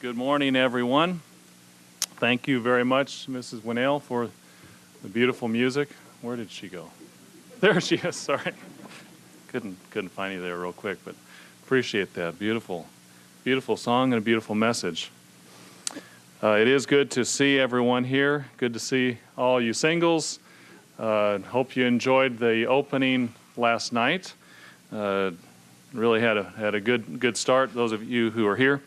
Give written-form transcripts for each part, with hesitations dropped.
Good morning, everyone. Thank you very much, Mrs. Winnell, for the beautiful music. Where did she go? There she is, sorry. Couldn't find you there real quick, but appreciate that. Beautiful, beautiful song and a beautiful message. It is good to see everyone here. Good to see all you singles. Hope you enjoyed the opening last night. Really had a good start, those of you who are here.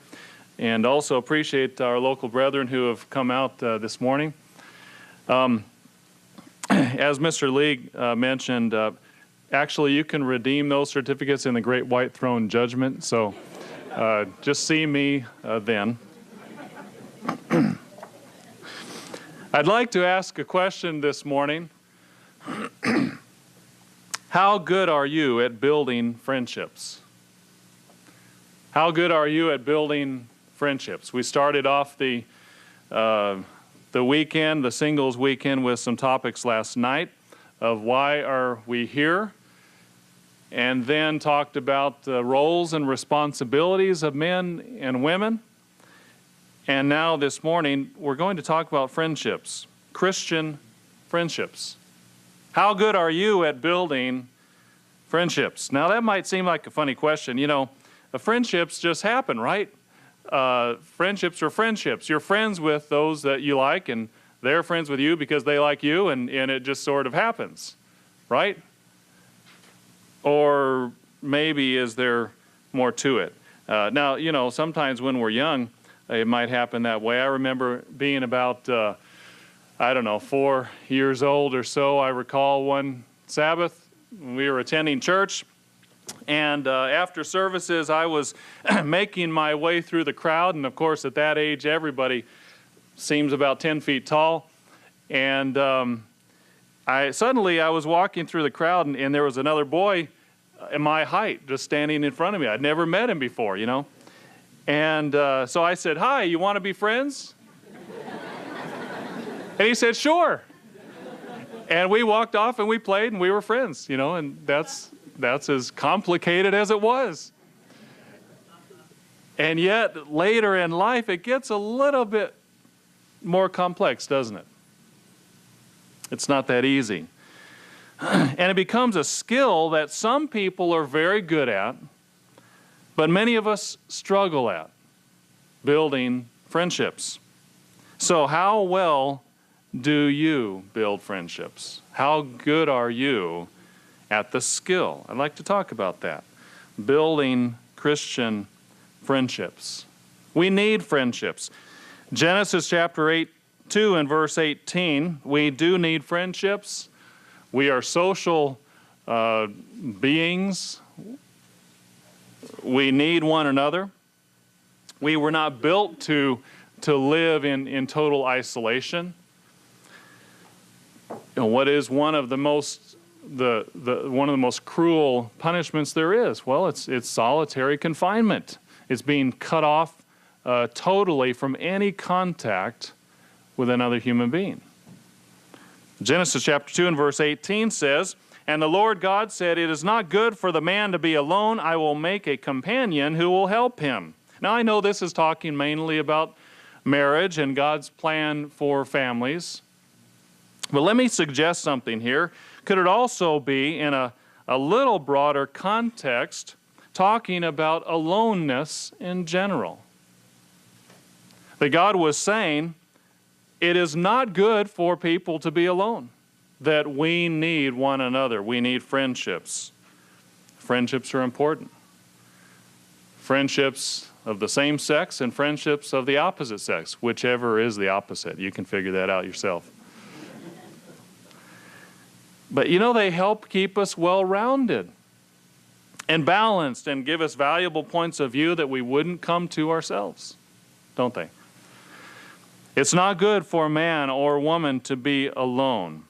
And also appreciate our local brethren who have come out this morning. As Mr. Lee mentioned, actually you can redeem those certificates in the Great White Throne Judgment, so just see me then. I'd like to ask a question this morning. How good are you at building friendships? How good are you at building friendships? We started off the weekend, the singles weekend, with some topics last night of why are we here, and then talked about the roles and responsibilities of men and women. And now this morning, we're going to talk about friendships, Christian friendships. How good are you at building friendships? Now that might seem like a funny question. You know, friendships just happen, right? Friendships are friendships. You're friends with those that you like, and they're friends with you because they like you, and it just sort of happens, right? Or maybe is there more to it? Now, you know, sometimes when we're young, it might happen that way. I remember being about, 4 years old or so. I recall one Sabbath, we were attending church, and after services, I was making my way through the crowd, and of course, at that age, everybody seems about 10 feet tall, and I was walking through the crowd, and there was another boy in my height just standing in front of me. I'd never met him before, you know, and so I said, "Hi, you want to be friends?" And he said, "Sure." And we walked off and we played and we were friends, you know, and that's as complicated as it was. And yet, later in life, it gets a little bit more complex, doesn't it? It's not that easy. And it becomes a skill that some people are very good at, but many of us struggle at, building friendships. So how well do you build friendships? How good are you at the skill? I'd like to talk about that. Building Christian friendships. We need friendships. Genesis chapter 2 and verse 18, we do need friendships. We are social beings. We need one another. We were not built to live in total isolation. You know, what is one of the most cruel punishments there is? Well, it's solitary confinement. It's being cut off totally from any contact with another human being. Genesis chapter 2 and verse 18 says, "And the Lord God said, 'It is not good for the man to be alone. I will make a companion who will help him.'" Now I know this is talking mainly about marriage and God's plan for families. But let me suggest something here. Could it also be, in a little broader context, talking about aloneness in general? That God was saying, it is not good for people to be alone, that we need one another. We need friendships. Friendships are important. Friendships of the same sex and friendships of the opposite sex, whichever is the opposite. You can figure that out yourself. But you know, they help keep us well-rounded and balanced and give us valuable points of view that we wouldn't come to ourselves, don't they? It's not good for a man or woman to be alone.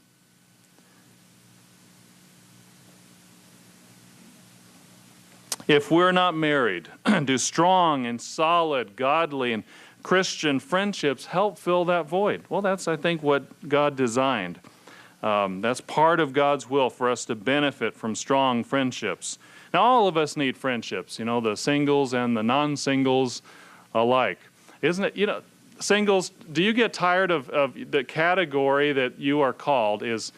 If we're not married, do strong and solid, godly and Christian friendships help fill that void? Well, that's, I think, what God designed. That's part of God's will for us to benefit from strong friendships. Now, all of us need friendships, you know, the singles and the non-singles alike. Isn't it? You know, singles, do you get tired of the category that you are called is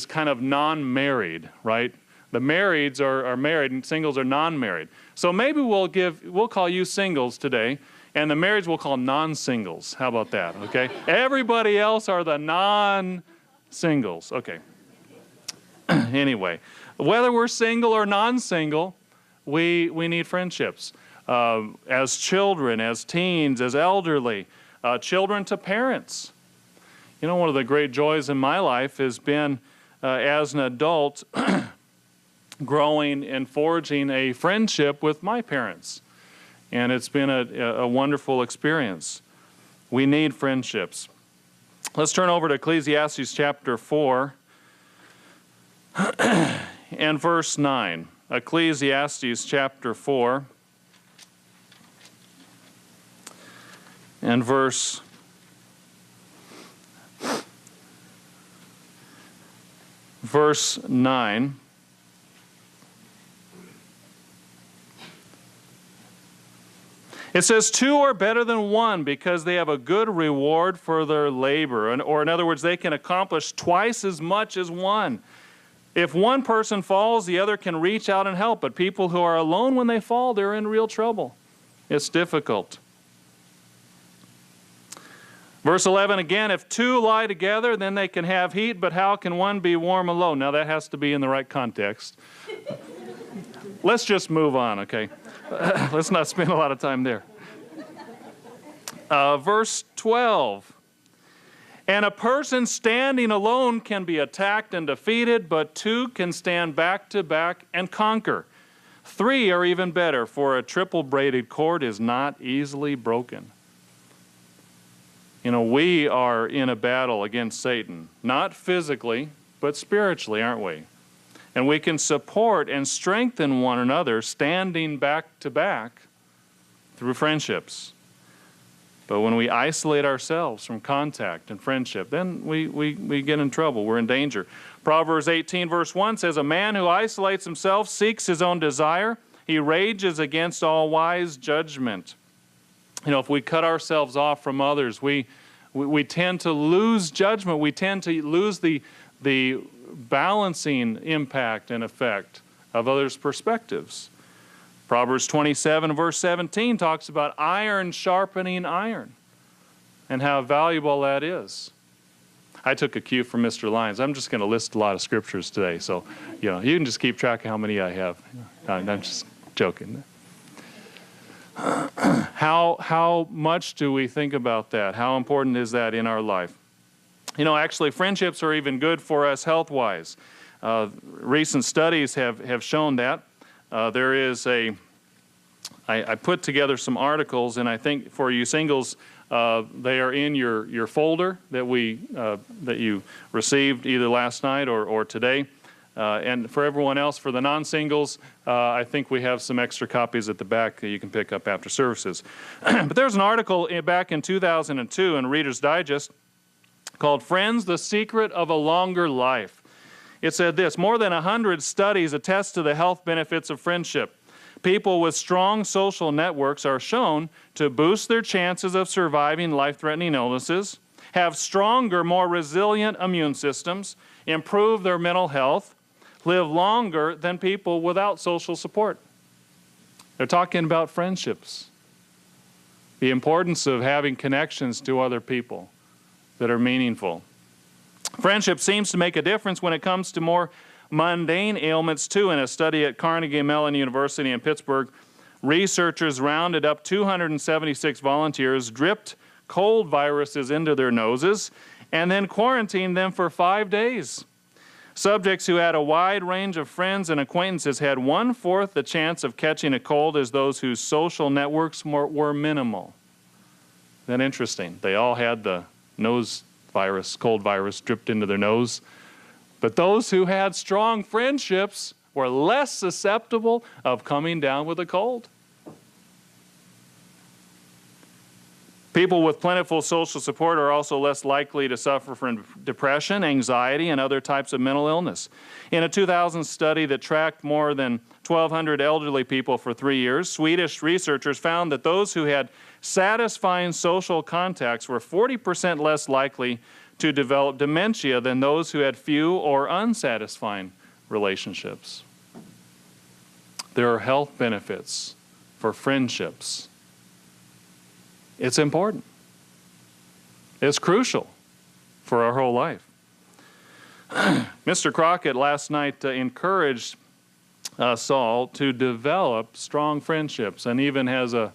kind of non-married, right? The marrieds are married and singles are non-married. So maybe we'll call you singles today, and the marrieds we'll call non-singles. How about that, okay? Everybody else are the non-singles. Okay. Anyway, whether we're single or non-single, we need friendships. As children, as teens, as elderly, children to parents. You know, one of the great joys in my life has been, as an adult, growing and forging a friendship with my parents. And it's been a wonderful experience. We need friendships. Let's turn over to Ecclesiastes chapter 4 and verse 9. Ecclesiastes chapter 4 and verse 9. It says, 2 are better than 1 because they have a good reward for their labor. Or in other words, they can accomplish twice as much as 1. If one person falls, the other can reach out and help. But people who are alone when they fall, they're in real trouble. It's difficult. Verse 11 again, if 2 lie together, then they can have heat, but how can one be warm alone? Now that has to be in the right context. Let's just move on, okay? Let's not spend a lot of time there. Verse 12. And a person standing alone can be attacked and defeated, but 2 can stand back to back and conquer. 3 are even better, for a triple braided cord is not easily broken. You know, we are in a battle against Satan, not physically, but spiritually, aren't we? And we can support and strengthen one another standing back to back through friendships. But when we isolate ourselves from contact and friendship, then we get in trouble. We're in danger. Proverbs 18 verse 1 says, a man who isolates himself seeks his own desire. He rages against all wise judgment. You know, if we cut ourselves off from others, we tend to lose judgment. We tend to lose the balancing impact and effect of others' perspectives. Proverbs 27 verse 17 talks about iron sharpening iron and how valuable that is. I took a cue from Mr. Lyons. I'm just going to list a lot of scriptures today, so you can just keep track of how many I have. I'm just joking. How much do we think about that? How important is that in our life? You know, actually, friendships are even good for us health-wise. Recent studies have shown that. There is I put together some articles, and I think for you singles, they are in your folder that you received either last night or today. And for everyone else, for the non-singles, I think we have some extra copies at the back that you can pick up after services. But there's an article back in 2002 in Reader's Digest called Friends, the Secret of a Longer Life. It said this, more than 100 studies attest to the health benefits of friendship. People with strong social networks are shown to boost their chances of surviving life-threatening illnesses, have stronger, more resilient immune systems, improve their mental health, live longer than people without social support. They're talking about friendships, the importance of having connections to other people that are meaningful. Friendship seems to make a difference when it comes to more mundane ailments too. In a study at Carnegie Mellon University in Pittsburgh, researchers rounded up 276 volunteers, dripped cold viruses into their noses, and then quarantined them for 5 days. Subjects who had a wide range of friends and acquaintances had 1/4 the chance of catching a cold as those whose social networks were minimal. Isn't that interesting? They all had the nose virus, cold virus, dripped into their nose. But those who had strong friendships were less susceptible of coming down with a cold. People with plentiful social support are also less likely to suffer from depression, anxiety, and other types of mental illness. In a 2000 study that tracked more than 1,200 elderly people for 3 years, Swedish researchers found that those who had satisfying social contacts were 40% less likely to develop dementia than those who had few or unsatisfying relationships. There are health benefits for friendships. It's important. It's crucial for our whole life. Mr. Crockett last night encouraged us all to develop strong friendships, and even as a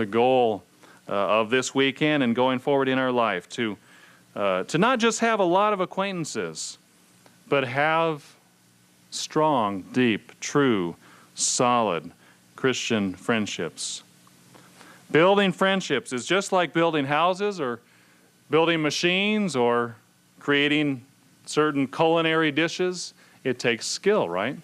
goal of this weekend and going forward in our life to not just have a lot of acquaintances, but have strong, deep, true, solid Christian friendships. Building friendships is just like building houses or building machines or creating certain culinary dishes. It takes skill, right?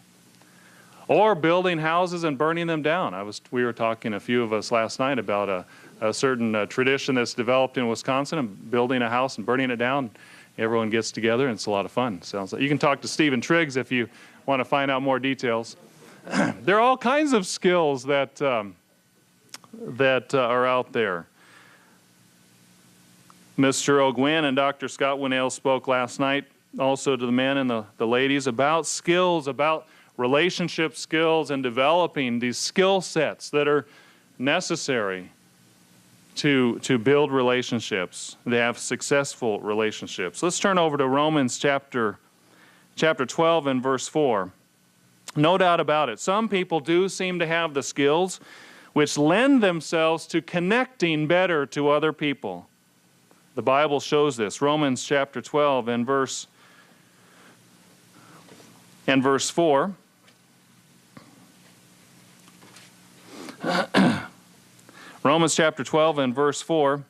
Or building houses and burning them down. We were talking, a few of us last night, about a certain tradition that's developed in Wisconsin, of building a house and burning it down. Everyone gets together and it's a lot of fun. Sounds like you can talk to Stephen Triggs if you want to find out more details. There are all kinds of skills that are out there. Mr. O'Gwyn and Dr. Scott Winnell spoke last night also to the men and the ladies about skills, about relationship skills, and developing these skill sets that are necessary to build relationships, to have successful relationships. Let's turn over to Romans chapter 12 and verse 4. No doubt about it, some people do seem to have the skills which lend themselves to connecting better to other people. The Bible shows this. Romans chapter 12 and verse 4. Romans chapter 12 and verse 4.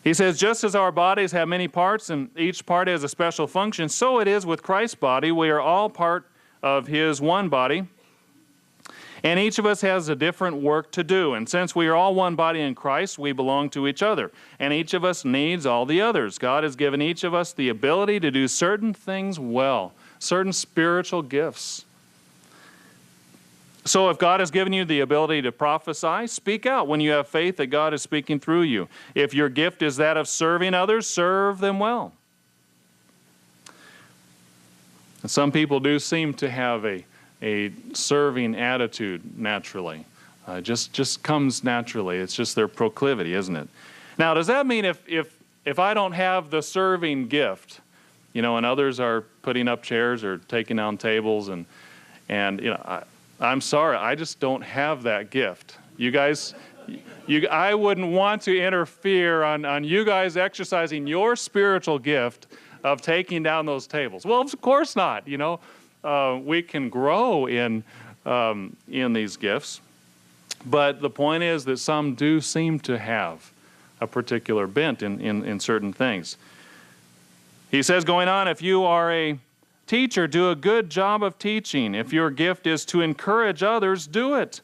He says, just as our bodies have many parts and each part has a special function, so it is with Christ's body. We are all part of His one body, and each of us has a different work to do. And since we are all one body in Christ, we belong to each other, and each of us needs all the others. God has given each of us the ability to do certain things well, certain spiritual gifts. So if God has given you the ability to prophesy, speak out when you have faith that God is speaking through you. If your gift is that of serving others, serve them well. And some people do seem to have a serving attitude naturally. Just comes naturally. It's just their proclivity, isn't it? Now, does that mean if I don't have the serving gift, and others are putting up chairs or taking down tables, and I'm sorry, I just don't have that gift. You guys, I wouldn't want to interfere on you guys exercising your spiritual gift of taking down those tables. Well, of course not. We can grow in these gifts, but the point is that some do seem to have a particular bent in certain things. He says, going on, if you are a teacher, do a good job of teaching. If your gift is to encourage others, do it.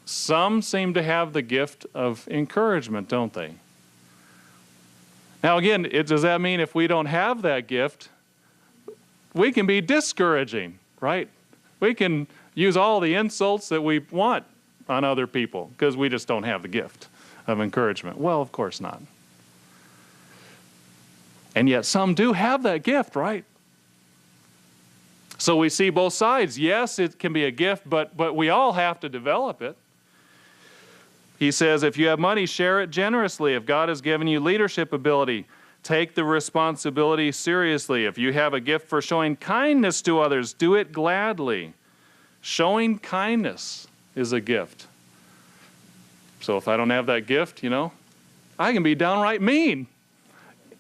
Some seem to have the gift of encouragement, don't they? Now again, does that mean if we don't have that gift, we can be discouraging, right? We can use all the insults that we want on other people because we just don't have the gift of encouragement. Well, of course not. And yet some do have that gift, right? So we see both sides. Yes, it can be a gift, but we all have to develop it. He says, if you have money, share it generously. If God has given you leadership ability, take the responsibility seriously. If you have a gift for showing kindness to others, do it gladly. Showing kindness is a gift. So if I don't have that gift, I can be downright mean.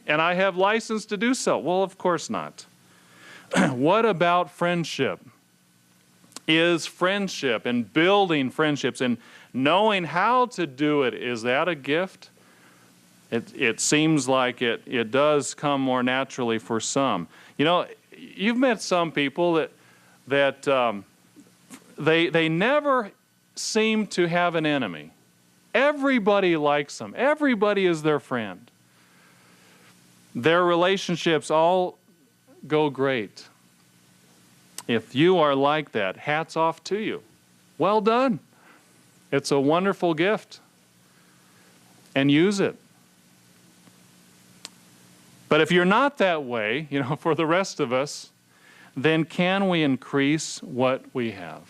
And I have license to do so. Well, of course not. What about friendship? Is friendship and building friendships and knowing how to do it, is that a gift? It seems like it does come more naturally for some. You've met some people that they never seem to have an enemy, Everybody likes them. Everybody is their friend. Their relationships all go great. If you are like that, hats off to you. Well done. It's a wonderful gift. And use it. But if you're not that way, for the rest of us, then can we increase what we have?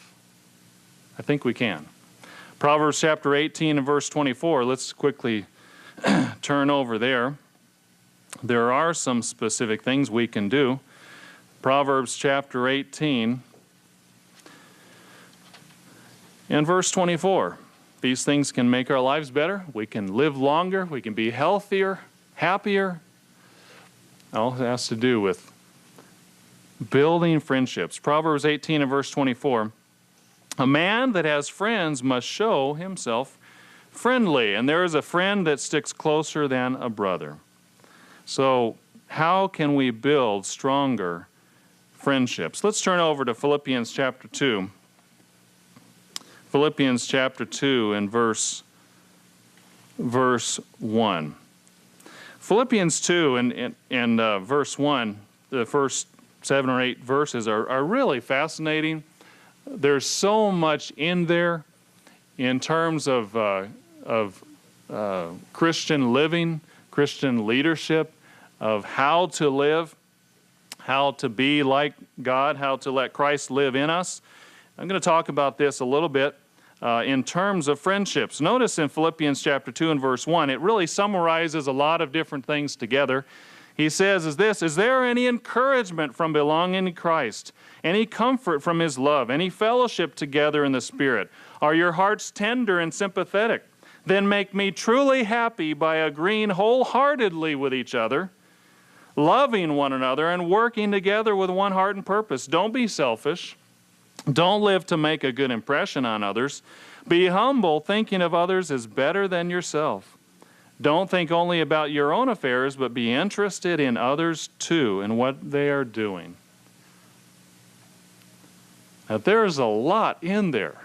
I think we can. Proverbs chapter 18 and verse 24. Let's quickly turn over there. There are some specific things we can do. Proverbs chapter 18 and verse 24. These things can make our lives better. We can live longer. We can be healthier, happier. All it has to do with building friendships. Proverbs 18 and verse 24. A man that has friends must show himself friendly, and there is a friend that sticks closer than a brother. So how can we build stronger friendships? Let's turn over to Philippians chapter 2. Philippians chapter 2 and verse 1. Philippians 2 and verse 1, the first 7 or 8 verses are really fascinating. There's so much in there in terms of Christian living, Christian leadership, of how to live, how to be like God, how to let Christ live in us. I'm going to talk about this a little bit in terms of friendships. Notice in Philippians chapter 2 and verse 1, it really summarizes a lot of different things together. He says, is there any encouragement from belonging to Christ? Any comfort from His love? Any fellowship together in the Spirit? Are your hearts tender and sympathetic? Then make me truly happy by agreeing wholeheartedly with each other, loving one another, and working together with one heart and purpose. Don't be selfish. Don't live to make a good impression on others. Be humble, thinking of others as better than yourself. Don't think only about your own affairs, but be interested in others too, and what they are doing. Now, there's a lot in there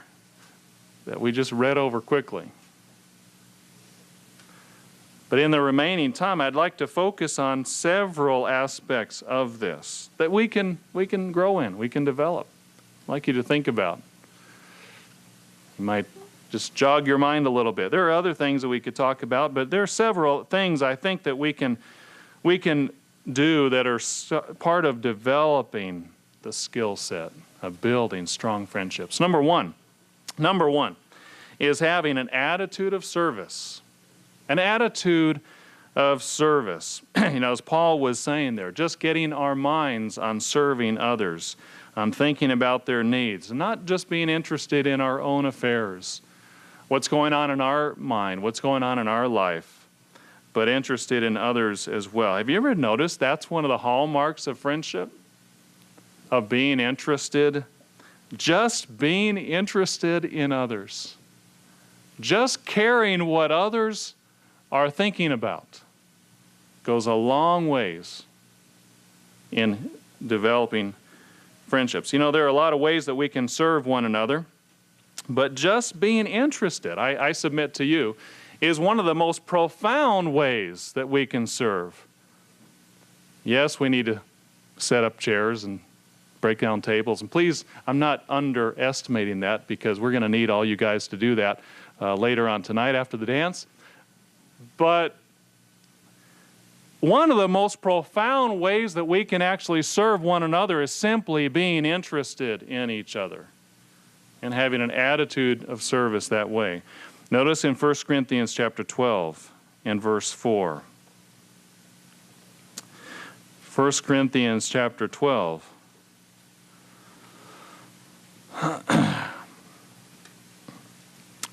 that we just read over quickly. But in the remaining time, I'd like to focus on several aspects of this that we can grow in, we can develop. I'd like you to think about. You might just jog your mind a little bit. There are other things that we could talk about, but there are several things I think that we can do that are part of developing the skill set of building strong friendships. Number one is having an attitude of service. An attitude of service. As Paul was saying there, just getting our minds on serving others, on thinking about their needs, not just being interested in our own affairs, what's going on in our mind, what's going on in our life, but interested in others as well. Have you ever noticed that's one of the hallmarks of friendship? Of being interested, just being interested in others. Just caring what others are thinking about goes a long ways in developing friendships. There are a lot of ways that we can serve one another, but just being interested, I submit to you, is one of the most profound ways that we can serve. Yes, we need to set up chairs and break down tables. And please, I'm not underestimating that, because we're going to need all you guys to do that later on tonight after the dance. But one of the most profound ways that we can actually serve one another is simply being interested in each other and having an attitude of service that way. Notice in 1 Corinthians chapter 12 and verse 4. 1 Corinthians chapter 12.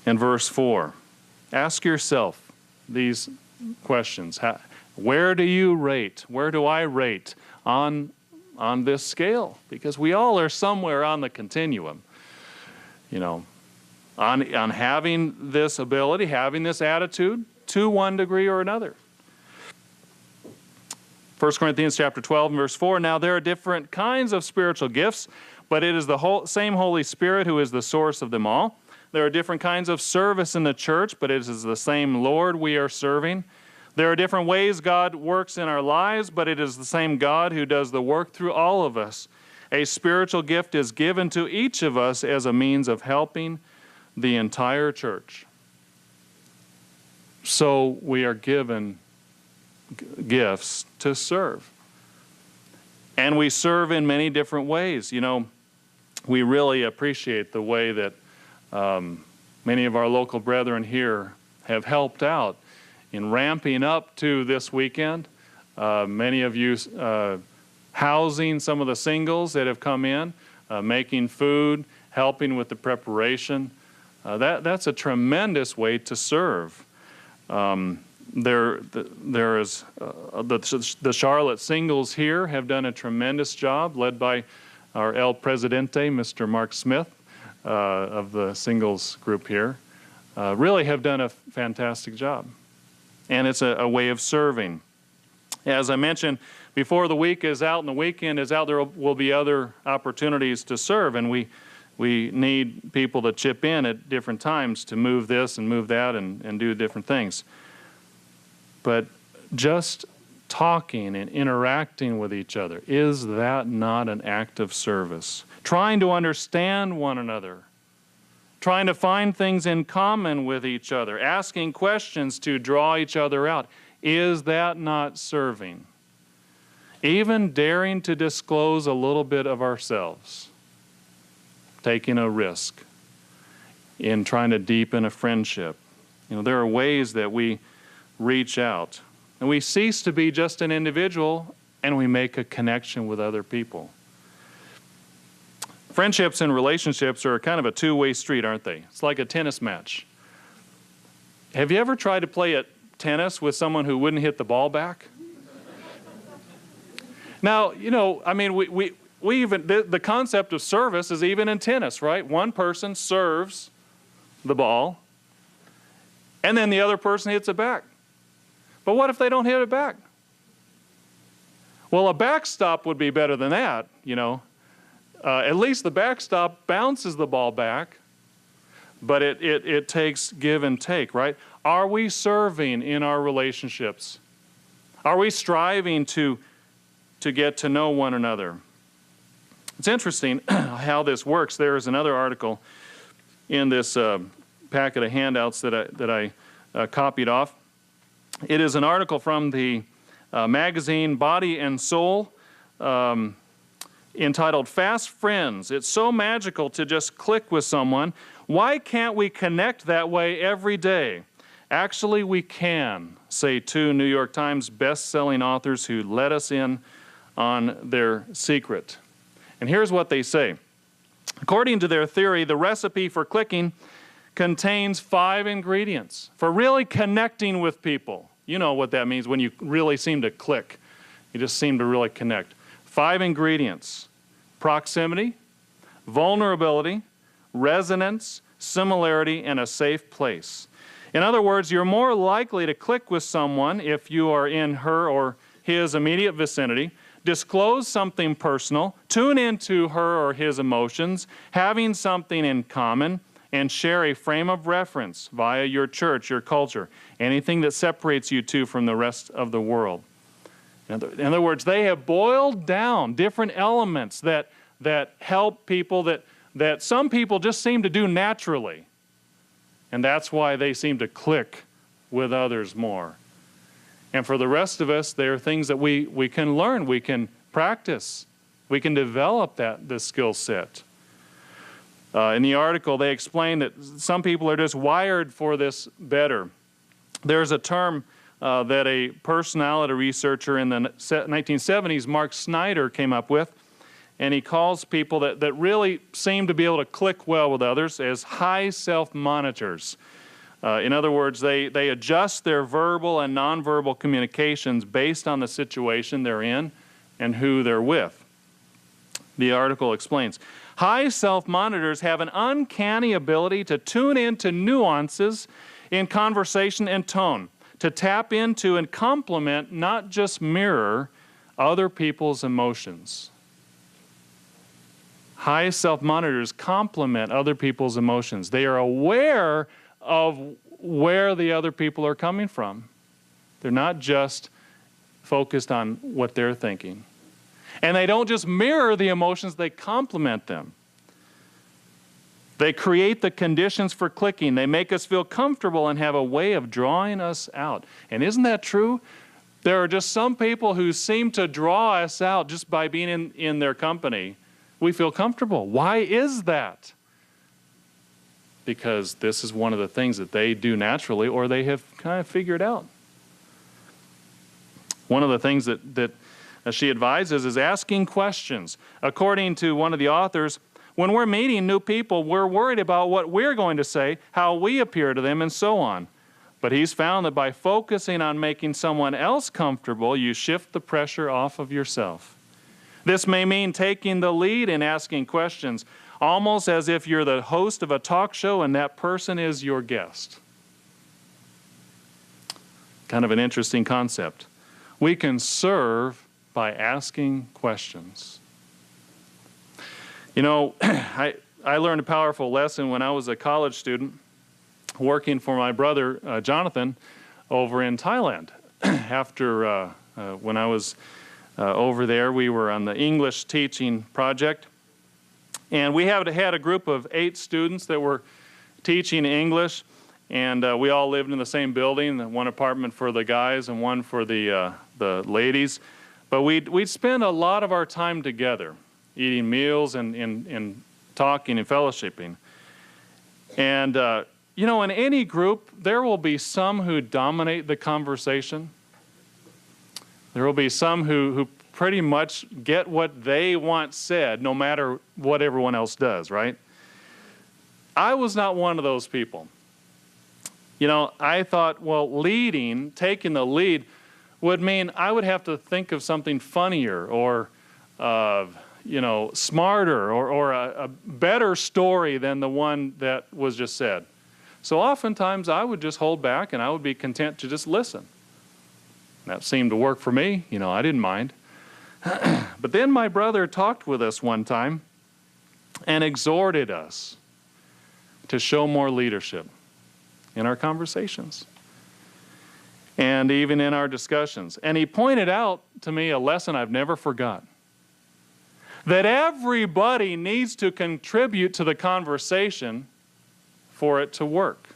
And verse 4. Ask yourself these questions. Where do you rate? Where do I rate on this scale? Because we all are somewhere on the continuum. On having this ability, having this attitude to one degree or another. 1 Corinthians chapter 12 and verse 4. Now there are different kinds of spiritual gifts, but it is the same Holy Spirit who is the source of them all. There are different kinds of service in the church, but it is the same Lord we are serving. There are different ways God works in our lives, but it is the same God who does the work through all of us. A spiritual gift is given to each of us as a means of helping the entire church. So we are given gifts to serve. And we serve in many different ways. You know, we really appreciate the way that many of our local brethren here have helped out in ramping up to this weekend. Many of you housing some of the singles that have come in, making food, helping with the preparation. That's a tremendous way to serve. The Charlotte singles here have done a tremendous job, led by our El Presidente, Mr. Mark Smith, of the singles group here. Really have done a fantastic job. And it's a way of serving. As I mentioned, before the week is out and the weekend is out, there will be other opportunities to serve, and we need people to chip in at different times to move this and move that and do different things. But just talking and interacting with each other, is that not an act of service? Trying to understand one another, trying to find things in common with each other, asking questions to draw each other out, is that not serving? Even daring to disclose a little bit of ourselves, taking a risk in trying to deepen a friendship. You know, there are ways that we reach out and we cease to be just an individual and we make a connection with other people. Friendships and relationships are kind of a two-way street, aren't they? It's like a tennis match. Have you ever tried to play at tennis with someone who wouldn't hit the ball back? Now, you know, I mean, we even, the concept of service is even in tennis, right? One person serves the ball, and then the other person hits it back. But what if they don't hit it back? Well, a backstop would be better than that, you know. At least the backstop bounces the ball back, but it takes give and take, right? Are we serving in our relationships? Are we striving to get to know one another? It's interesting how this works. There is another article in this packet of handouts that I copied off. It is an article from the magazine Body and Soul, entitled Fast Friends. It's so magical to just click with someone. Why can't we connect that way every day? Actually, we can, say two New York Times best-selling authors who let us in on their secret. And here's what they say. According to their theory, the recipe for clicking contains 5 ingredients for really connecting with people. You know what that means when you really seem to click. You just seem to really connect. 5 ingredients: proximity, vulnerability, resonance, similarity, and a safe place. In other words, you're more likely to click with someone if you are in her or his immediate vicinity, disclose something personal, tune into her or his emotions, having something in common, and share a frame of reference via your church, your culture, anything that separates you two from the rest of the world. In other words, they have boiled down different elements that help people, that some people just seem to do naturally. And that's why they seem to click with others more. And for the rest of us, there are things that we can learn, we can practice, we can develop this skill set. In the article, they explain that some people are just wired for this better. There's a term that a personality researcher in the 1970s, Mark Snyder, came up with, and he calls people that really seem to be able to click well with others as high self-monitors. In other words, they adjust their verbal and nonverbal communications based on the situation they're in and who they're with. The article explains, high self-monitors have an uncanny ability to tune into nuances in conversation and tone, to tap into and complement, not just mirror, other people's emotions. High self-monitors complement other people's emotions. They are aware of where the other people are coming from. They're not just focused on what they're thinking. And they don't just mirror the emotions, they complement them. They create the conditions for clicking. They make us feel comfortable and have a way of drawing us out. And isn't that true? There are just some people who seem to draw us out just by being in their company. We feel comfortable. Why is that? Because this is one of the things that they do naturally or they have kind of figured out. One of the things that she advises is asking questions. According to one of the authors, when we're meeting new people, we're worried about what we're going to say, how we appear to them, and so on. But he's found that by focusing on making someone else comfortable, you shift the pressure off of yourself. This may mean taking the lead in asking questions, almost as if you're the host of a talk show and that person is your guest. Kind of an interesting concept. We can serve by asking questions. You know, I learned a powerful lesson when I was a college student working for my brother, Jonathan, over in Thailand. After, when I was over there, we were on the English teaching project. And we had a group of 8 students that were teaching English. And we all lived in the same building, one apartment for the guys and one for the ladies. But we'd spend a lot of our time together, eating meals and talking and fellowshipping. And, you know, in any group, there will be some who dominate the conversation. There will be some who pretty much get what they want said, no matter what everyone else does, right? I was not one of those people. You know, I thought, well, taking the lead, would mean I would have to think of something funnier or, you know, smarter or a better story than the one that was just said. So oftentimes I would just hold back and I would be content to just listen. That seemed to work for me. You know, I didn't mind. But then my brother talked with us one time and exhorted us to show more leadership in our conversations and even in our discussions. And he pointed out to me a lesson I've never forgot. That everybody needs to contribute to the conversation for it to work.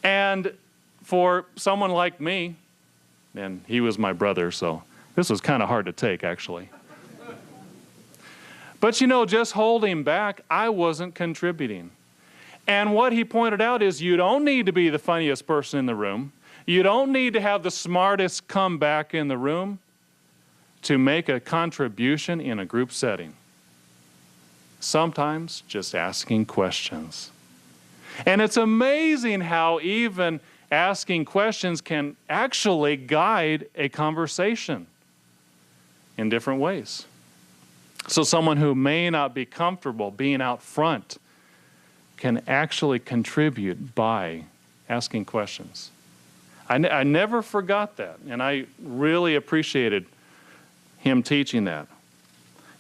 And for someone like me, and he was my brother, so this was kind of hard to take, actually. But you know, just holding back, I wasn't contributing. And what he pointed out is you don't need to be the funniest person in the room. You don't need to have the smartest comeback in the room to make a contribution in a group setting. Sometimes just asking questions. And it's amazing how even asking questions can actually guide a conversation in different ways. So someone who may not be comfortable being out front can actually contribute by asking questions. I never forgot that, and I really appreciated him teaching that.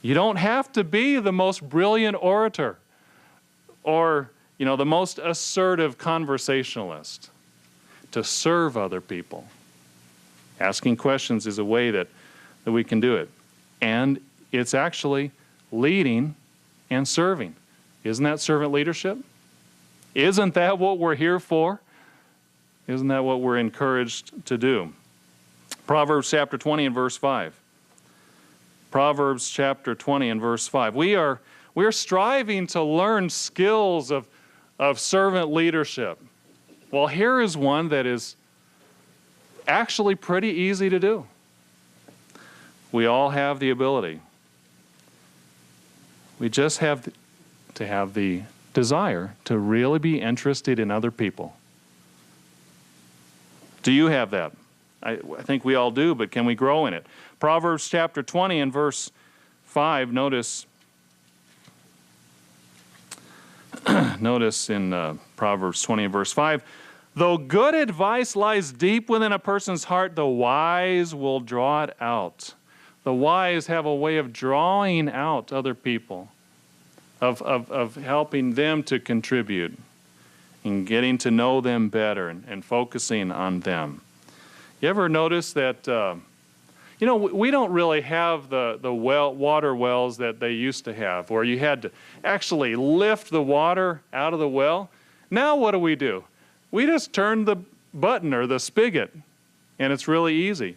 You don't have to be the most brilliant orator or, you know, the most assertive conversationalist to serve other people. Asking questions is a way that we can do it. And it's actually leading and serving. Isn't that servant leadership? Isn't that what we're here for? Isn't that what we're encouraged to do? Proverbs chapter 20 and verse 5. Proverbs chapter 20 and verse 5. We are striving to learn skills of servant leadership. Well, here is one that is actually pretty easy to do. We all have the ability. We just have to have the desire to really be interested in other people. Do you have that? I think we all do, but can we grow in it? Proverbs chapter 20 and verse 5, notice in Proverbs 20 and verse 5, though good advice lies deep within a person's heart, the wise will draw it out. The wise have a way of drawing out other people. of helping them to contribute and getting to know them better and focusing on them. You ever notice that, we don't really have the water wells that they used to have, where you had to actually lift the water out of the well. Now what do? We just turn the button or the spigot, and it's really easy.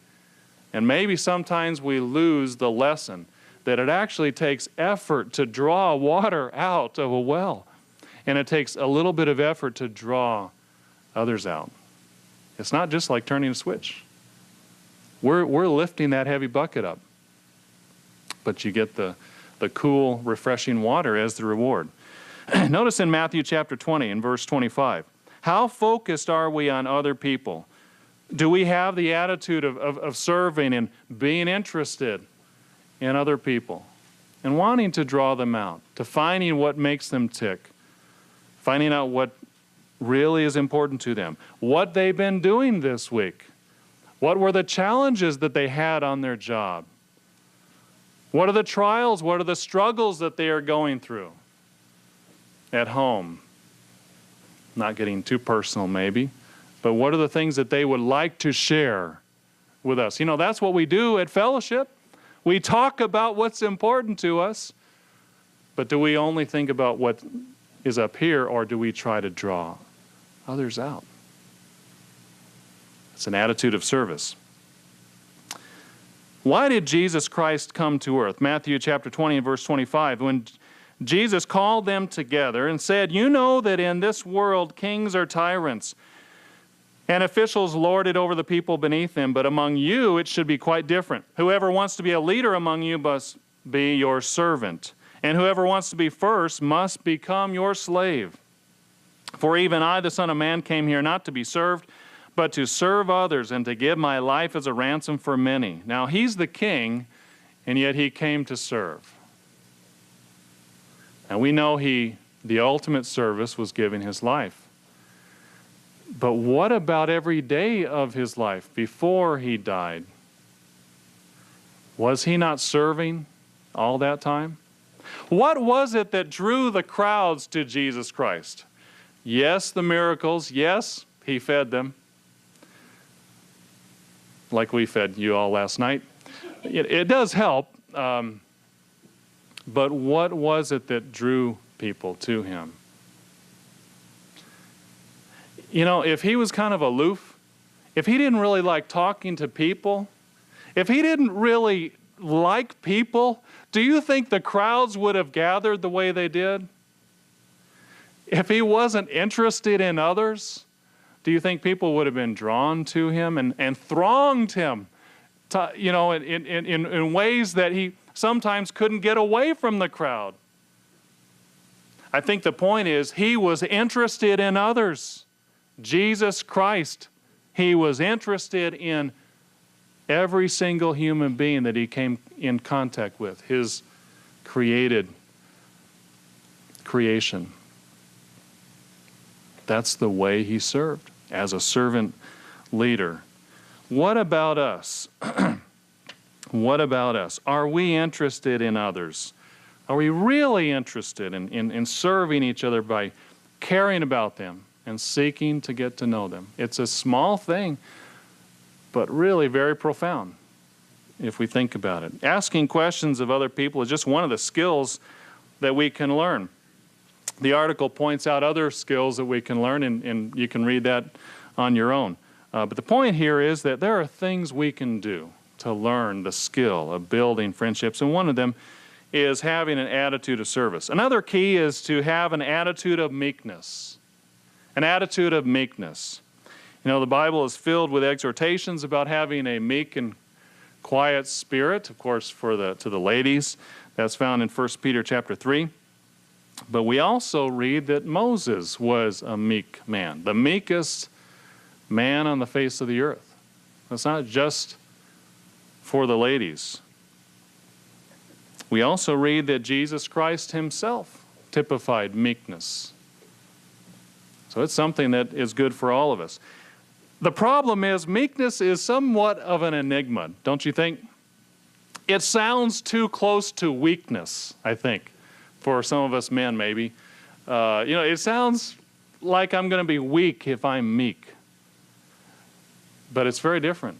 And maybe sometimes we lose the lesson that it actually takes effort to draw water out of a well. And it takes a little bit of effort to draw others out. It's not just like turning a switch. We're lifting that heavy bucket up. But you get the cool, refreshing water as the reward. Notice in Matthew chapter 20 and verse 25, how focused are we on other people? Do we have the attitude of serving and being interested in other people and wanting to draw them out, to finding what makes them tick, finding out what really is important to them, what they've been doing this week, what were the challenges that they had on their job, what are the trials, what are the struggles that they are going through at home? Not getting too personal maybe, but what are the things that they would like to share with us? That's what we do at fellowship. We talk about what's important to us, but do we only think about what is up here, or do we try to draw others out? It's an attitude of service. Why did Jesus Christ come to earth? Matthew chapter 20 and verse 25, when Jesus called them together and said, "You know that in this world kings are tyrants, and officials lord it over the people beneath them, but among you it should be quite different. Whoever wants to be a leader among you must be your servant, and whoever wants to be first must become your slave. For even I, the Son of Man, came here not to be served, but to serve others and to give my life as a ransom for many." Now, he's the king, and yet he came to serve. And we know the ultimate service was giving his life. But what about every day of his life before he died? Was he not serving all that time? What was it that drew the crowds to Jesus Christ? Yes, the miracles. Yes, he fed them. Like we fed you all last night. It does help. But what was it that drew people to him? If he was kind of aloof, if he didn't really like talking to people, if he didn't really like people, do you think the crowds would have gathered the way they did? If he wasn't interested in others, do you think people would have been drawn to him and thronged him, in ways that he sometimes couldn't get away from the crowd? I think the point is he was interested in others. Jesus Christ, he was interested in every single human being that he came in contact with, his created creation. That's the way he served, as a servant leader. What about us? What about us? Are we interested in others? Are we really interested in serving each other by caring about them and seeking to get to know them? It's a small thing, but really very profound if we think about it. Asking questions of other people is just one of the skills that we can learn. The article points out other skills that we can learn, and you can read that on your own. But the point here is that there are things we can do to learn the skill of building friendships, and one of them is having an attitude of service. Another key is to have an attitude of meekness. An attitude of meekness. The Bible is filled with exhortations about having a meek and quiet spirit. Of course, to the ladies, that's found in 1 Peter chapter 3. But we also read that Moses was a meek man, the meekest man on the face of the earth. It's not just for the ladies. We also read that Jesus Christ himself typified meekness. So it's something that is good for all of us. The problem is meekness is somewhat of an enigma, don't you think? It sounds too close to weakness, I think, for some of us men maybe. It sounds like I'm going to be weak if I'm meek. But it's very different.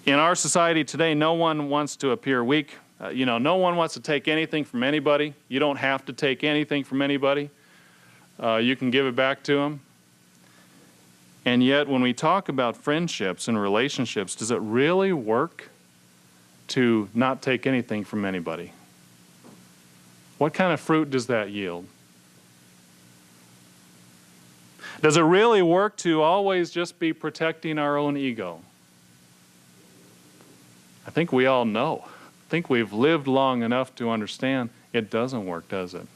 In our society today, no one wants to appear weak. No one wants to take anything from anybody. You don't have to take anything from anybody. You can give it back to them. And yet, when we talk about friendships and relationships, does it really work to not take anything from anybody? What kind of fruit does that yield? Does it really work to always just be protecting our own ego? I think we all know. I think we've lived long enough to understand it doesn't work, does it?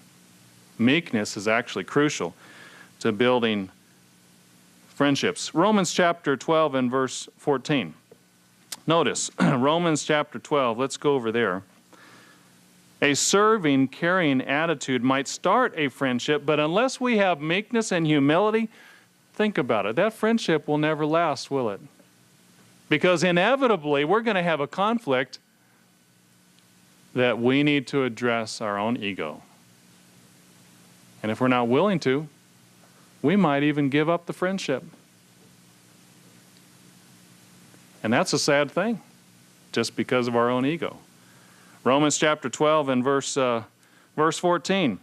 Meekness is actually crucial to building friendships. Romans chapter 12 and verse 14. Notice, Romans chapter 12, let's go over there. A serving, caring attitude might start a friendship, but unless we have meekness and humility, think about it, that friendship will never last, will it? Because inevitably, we're going to have a conflict that we need to address our own ego. And if we're not willing to, we might even give up the friendship. And that's a sad thing, just because of our own ego. Romans chapter 12 and verse 14.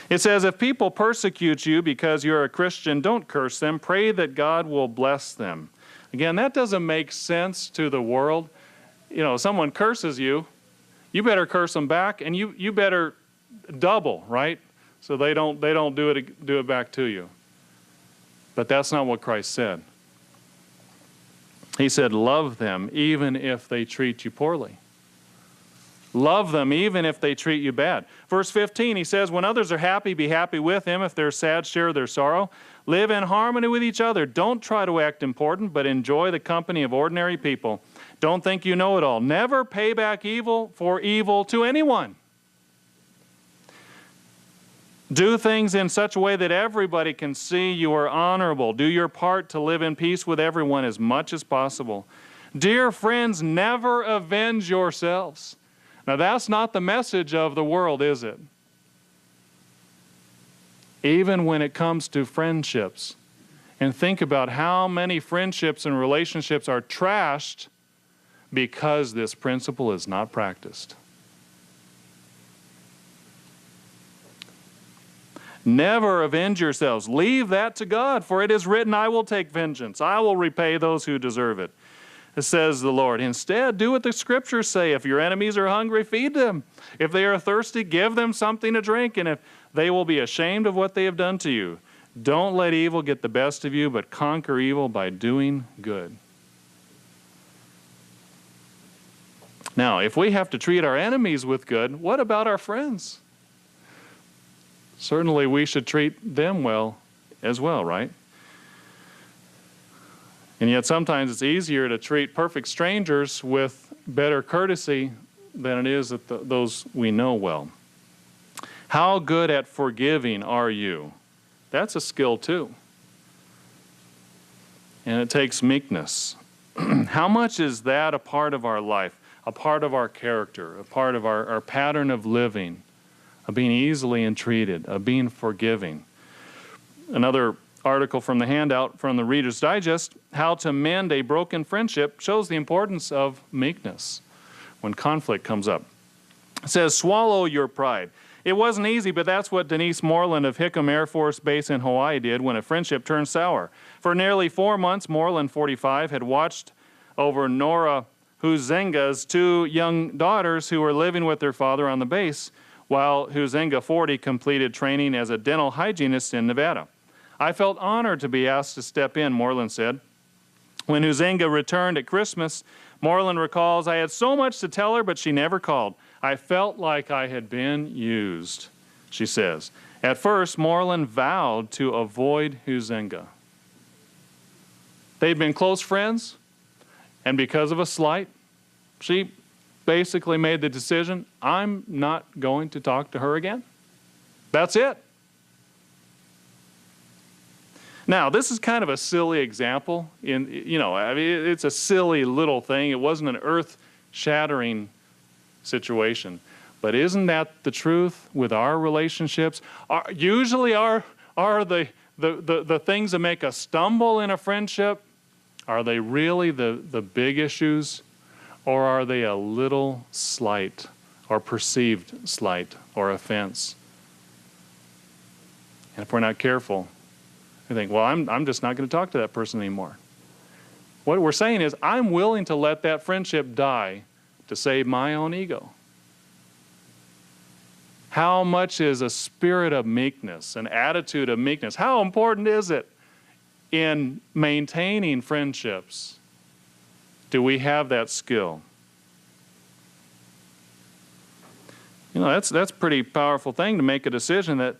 It says, if people persecute you because you're a Christian, don't curse them. Pray that God will bless them. Again, that doesn't make sense to the world. Someone curses you, you better curse them back, and you better double, right? So they don't do it back to you. But that's not what Christ said. He said, love them even if they treat you poorly. Love them even if they treat you bad. Verse 15, he says, when others are happy, be happy with them. If they're sad, share their sorrow. Live in harmony with each other. Don't try to act important, but enjoy the company of ordinary people. Don't think you know it all. Never pay back evil for evil to anyone. Do things in such a way that everybody can see you are honorable. Do your part to live in peace with everyone as much as possible. Dear friends, never avenge yourselves. Now, that's not the message of the world, is it? Even when it comes to friendships. And think about how many friendships and relationships are trashed because this principle is not practiced. Never avenge yourselves. Leave that to God, for it is written, I will take vengeance. I will repay those who deserve it, says the Lord. Instead, do what the Scriptures say. If your enemies are hungry, feed them. If they are thirsty, give them something to drink. And if they will be ashamed of what they have done to you, don't let evil get the best of you, but conquer evil by doing good. Now, if we have to treat our enemies with good, what about our friends? Certainly we should treat them well as well, right? And yet sometimes it's easier to treat perfect strangers with better courtesy than it is at those we know well. How good at forgiving are you? That's a skill too. And it takes meekness. How much is that a part of our life, a part of our character, a part of our pattern of living, of being easily entreated, of being forgiving? Another article from the handout from the Reader's Digest, How to Mend a Broken Friendship, shows the importance of meekness when conflict comes up. It says, swallow your pride. It wasn't easy, but that's what Denise Moreland of Hickam Air Force Base in Hawaii did when a friendship turned sour. For nearly 4 months, Moreland, 45, had watched over Nora Huzenga's 2 young daughters who were living with their father on the base, while Huzenga, 40, completed training as a dental hygienist in Nevada. I felt honored to be asked to step in, Moreland said. When Huzenga returned at Christmas, Moreland recalls, I had so much to tell her, but she never called. I felt like I had been used, she says. At first, Moreland vowed to avoid Huzenga. They'd been close friends, and because of a slight, she basically made the decision, I'm not going to talk to her again. That's it. Now, this is kind of a silly example. It's a silly little thing. It wasn't an earth earth-shattering situation. But isn't that the truth with our relationships? Usually are the things that make us stumble in a friendship, are they really the big issues? Or are they a little slight or perceived slight or offense? And if we're not careful, we think, well, I'm just not going to talk to that person anymore. What we're saying is, I'm willing to let that friendship die to save my own ego. How much is a spirit of meekness, an attitude of meekness? How important is it in maintaining friendships? Do we have that skill? You know, that's a pretty powerful thing to make a decision that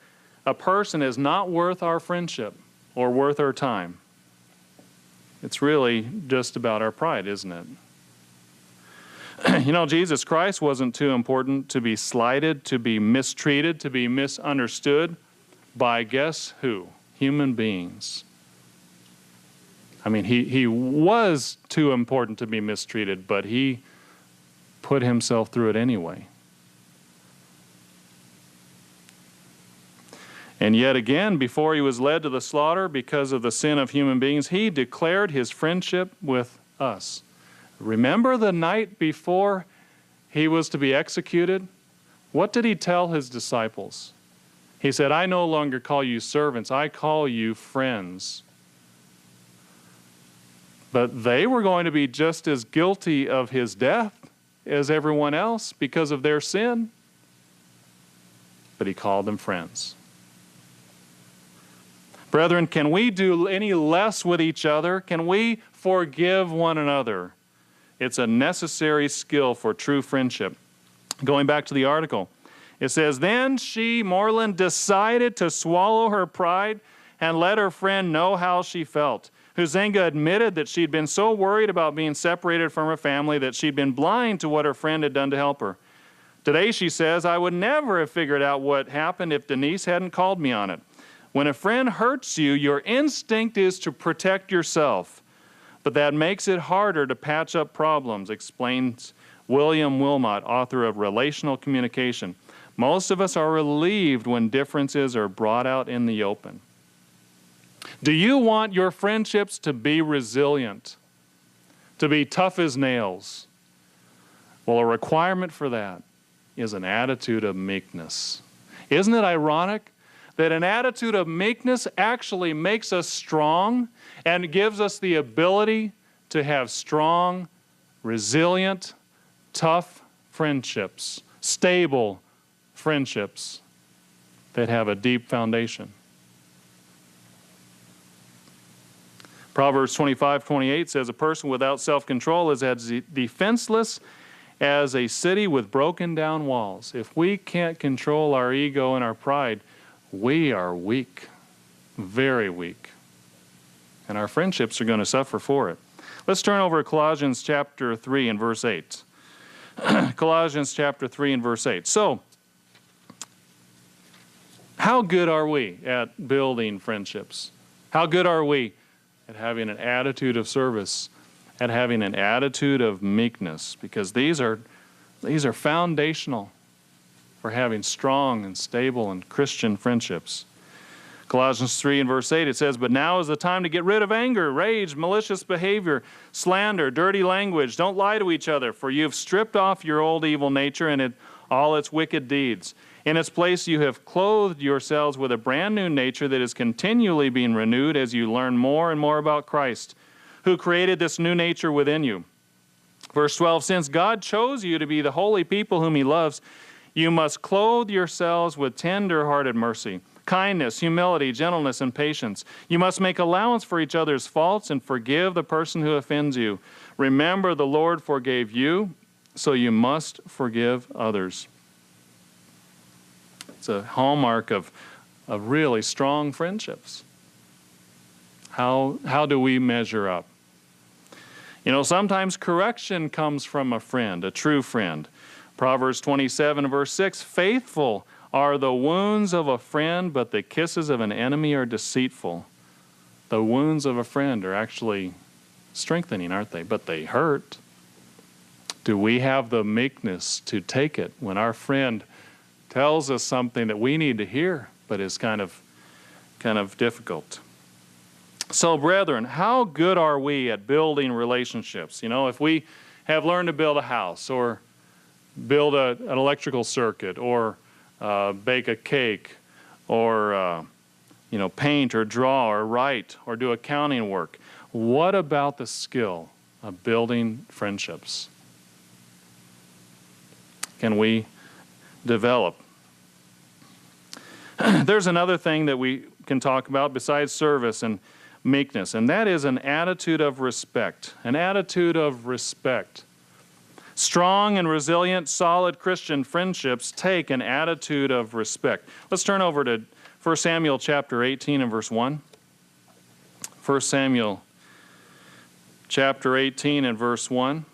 a person is not worth our friendship or worth our time. It's really just about our pride, isn't it? You know, Jesus Christ wasn't too important to be slighted, to be mistreated, to be misunderstood by guess who? Human beings. I mean, he was too important to be mistreated, but he put himself through it anyway. And yet again, before he was led to the slaughter because of the sin of human beings, he declared his friendship with us. Remember the night before he was to be executed? What did he tell his disciples? He said, I no longer call you servants, I call you friends. But they were going to be just as guilty of his death as everyone else because of their sin. But he called them friends. Brethren, can we do any less with each other? Can we forgive one another? It's a necessary skill for true friendship. Going back to the article, it says, then she, Moreland, decided to swallow her pride and let her friend know how she felt. Huizenga admitted that she'd been so worried about being separated from her family that she'd been blind to what her friend had done to help her. Today, she says, I would never have figured out what happened if Denise hadn't called me on it. When a friend hurts you, your instinct is to protect yourself. But that makes it harder to patch up problems, explains William Wilmot, author of Relational Communication. Most of us are relieved when differences are brought out in the open. Do you want your friendships to be resilient, to be tough as nails? Well, a requirement for that is an attitude of meekness. Isn't it ironic that an attitude of meekness actually makes us strong and gives us the ability to have strong, resilient, tough friendships, stable friendships that have a deep foundation? Proverbs 25:28 says, a person without self-control is as defenseless as a city with broken down walls. If we can't control our ego and our pride, we are weak, very weak. And our friendships are going to suffer for it. Let's turn over to Colossians chapter 3 and verse 8. Colossians chapter 3 and verse 8. So, how good are we at building friendships? How good are we at having an attitude of service, at having an attitude of meekness? Because these are foundational for having strong and stable and Christian friendships. Colossians 3 and verse 8, it says, but now is the time to get rid of anger, rage, malicious behavior, slander, dirty language. Don't lie to each other, for you have stripped off your old evil nature and all its wicked deeds. In its place you have clothed yourselves with a brand new nature that is continually being renewed as you learn more and more about Christ, who created this new nature within you. Verse 12, since God chose you to be the holy people whom he loves, you must clothe yourselves with tender-hearted mercy, kindness, humility, gentleness, and patience. You must make allowance for each other's faults and forgive the person who offends you. Remember, the Lord forgave you, so you must forgive others. It's a hallmark of really strong friendships. How do we measure up? You know, sometimes correction comes from a friend, a true friend. Proverbs 27 verse 6, faithful are the wounds of a friend, but the kisses of an enemy are deceitful. The wounds of a friend are actually strengthening, aren't they? But they hurt. Do we have the meekness to take it when our friend tells us something that we need to hear, but is kind of difficult? So, brethren, how good are we at building relationships? If we have learned to build a house, or build an electrical circuit, or bake a cake, or paint or draw or write or do accounting work, what about the skill of building friendships? Can we develop? There's another thing that we can talk about besides service and meekness, and that is an attitude of respect. An attitude of respect. Strong and resilient, solid Christian friendships take an attitude of respect. Let's turn over to 1 Samuel chapter 18 and verse 1. 1 Samuel chapter 18 and verse 1.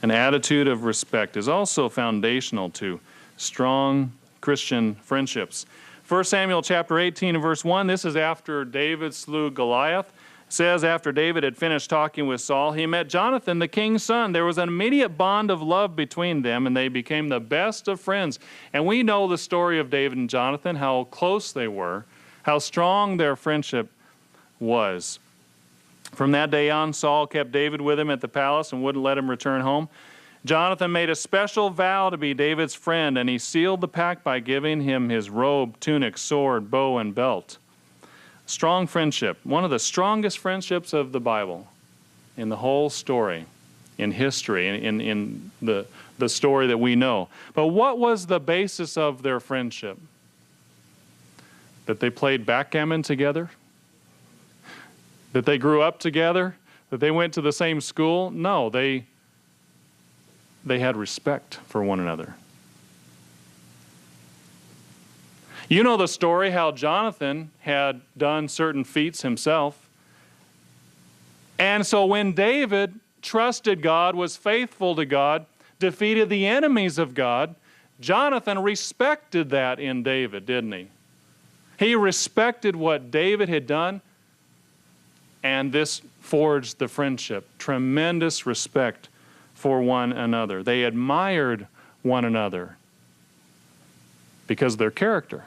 An attitude of respect is also foundational to strong Christian friendships. 1 Samuel chapter 18 and verse 1, this is after David slew Goliath. It says, after David had finished talking with Saul, he met Jonathan, the king's son. There was an immediate bond of love between them, and they became the best of friends. And we know the story of David and Jonathan, how close they were, how strong their friendship was. From that day on, Saul kept David with him at the palace and wouldn't let him return home. Jonathan made a special vow to be David's friend, and he sealed the pact by giving him his robe, tunic, sword, bow, and belt. Strong friendship, one of the strongest friendships of the Bible, in the whole story, in history, in the story that we know. But what was the basis of their friendship? That they played backgammon together? That they grew up together? That they went to the same school? No, they had respect for one another. You know the story how Jonathan had done certain feats himself. And so when David trusted God, was faithful to God, defeated the enemies of God, Jonathan respected that in David, didn't he? He respected what David had done, and this forged the friendship. Tremendous respect for one another. They admired one another because of their character.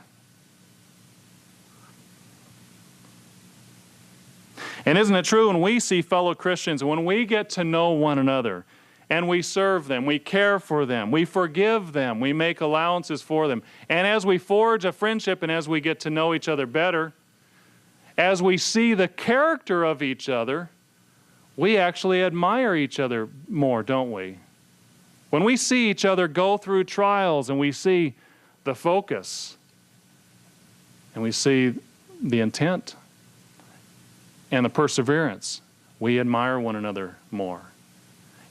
And isn't it true, when we see fellow Christians, when we get to know one another, and we serve them, we care for them, we forgive them, we make allowances for them, and as we forge a friendship and as we get to know each other better, as we see the character of each other, we actually admire each other more, don't we? When we see each other go through trials and we see the focus and we see the intent and the perseverance, we admire one another more.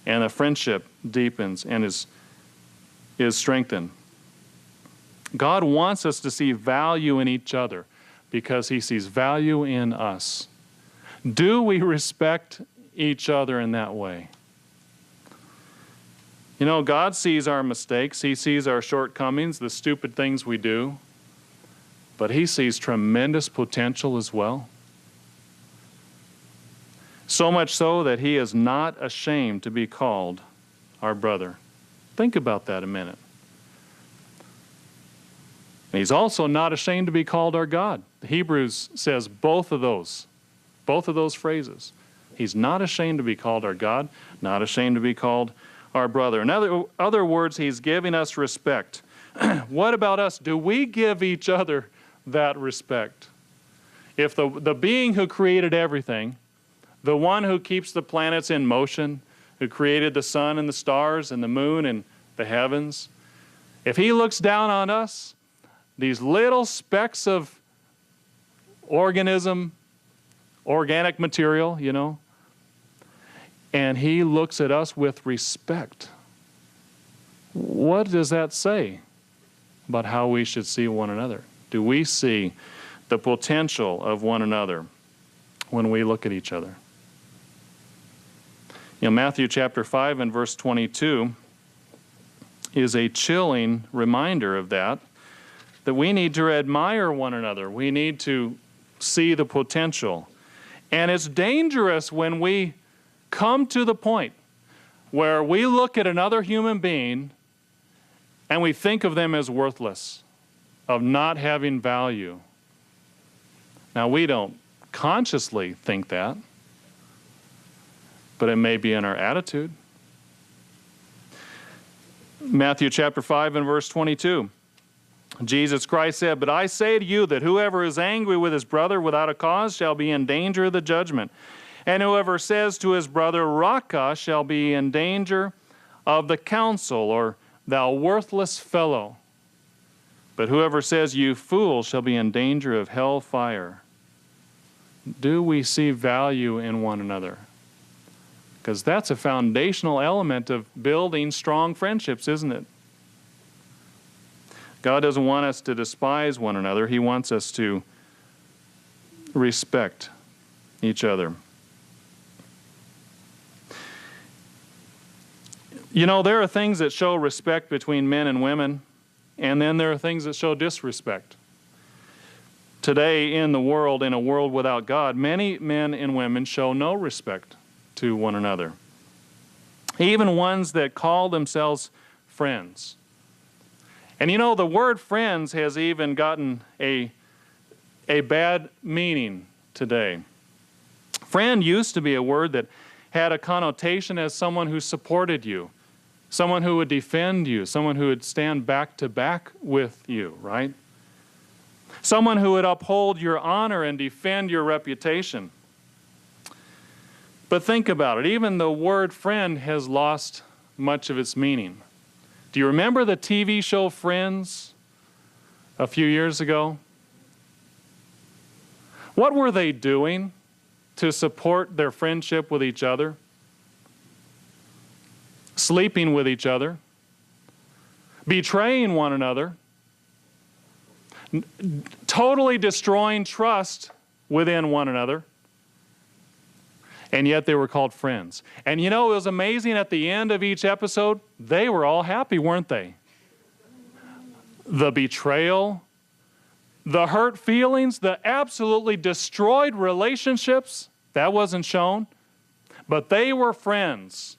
And the friendship deepens and is strengthened. God wants us to see value in each other because He sees value in us. Do we respect each other in that way? You know, God sees our mistakes. He sees our shortcomings, the stupid things we do. But He sees tremendous potential as well. So much so that He is not ashamed to be called our brother. Think about that a minute. And He's also not ashamed to be called our God. Hebrews says both of those phrases. He's not ashamed to be called our God, not ashamed to be called our brother. In other words, He's giving us respect. What about us? Do we give each other that respect? If the being who created everything, the one who keeps the planets in motion, who created the sun and the stars and the moon and the heavens, if He looks down on us, these little specks of organic material, you know, and He looks at us with respect, what does that say about how we should see one another? Do we see the potential of one another when we look at each other? You know, Matthew chapter 5 and verse 22 is a chilling reminder of that that we need to admire one another. We need to see the potential. And it's dangerous when we come to the point where we look at another human being and we think of them as worthless, of not having value. Now, we don't consciously think that, but it may be in our attitude. Matthew chapter 5 and verse 22. Jesus Christ said, "But I say to you that whoever is angry with his brother without a cause shall be in danger of the judgment. And whoever says to his brother, Raca, shall be in danger of the council," or "thou worthless fellow. But whoever says, you fool, shall be in danger of hell fire." Do we see value in one another? Because that's a foundational element of building strong friendships, isn't it? God doesn't want us to despise one another. He wants us to respect each other. You know, there are things that show respect between men and women, and then there are things that show disrespect. Today in the world, in a world without God, many men and women show no respect to one another. Even ones that call themselves friends. And you know, the word friends has even gotten a bad meaning today. Friend used to be a word that had a connotation as someone who supported you, someone who would defend you, someone who would stand back to back with you, right? Someone who would uphold your honor and defend your reputation. But think about it, even the word friend has lost much of its meaning. Do you remember the TV show Friends a few years ago? What were they doing to support their friendship with each other? Sleeping with each other, betraying one another, totally destroying trust within one another, and yet they were called friends. And you know, it was amazing at the end of each episode, they were all happy, weren't they? The betrayal, the hurt feelings, the absolutely destroyed relationships, that wasn't shown, but they were friends,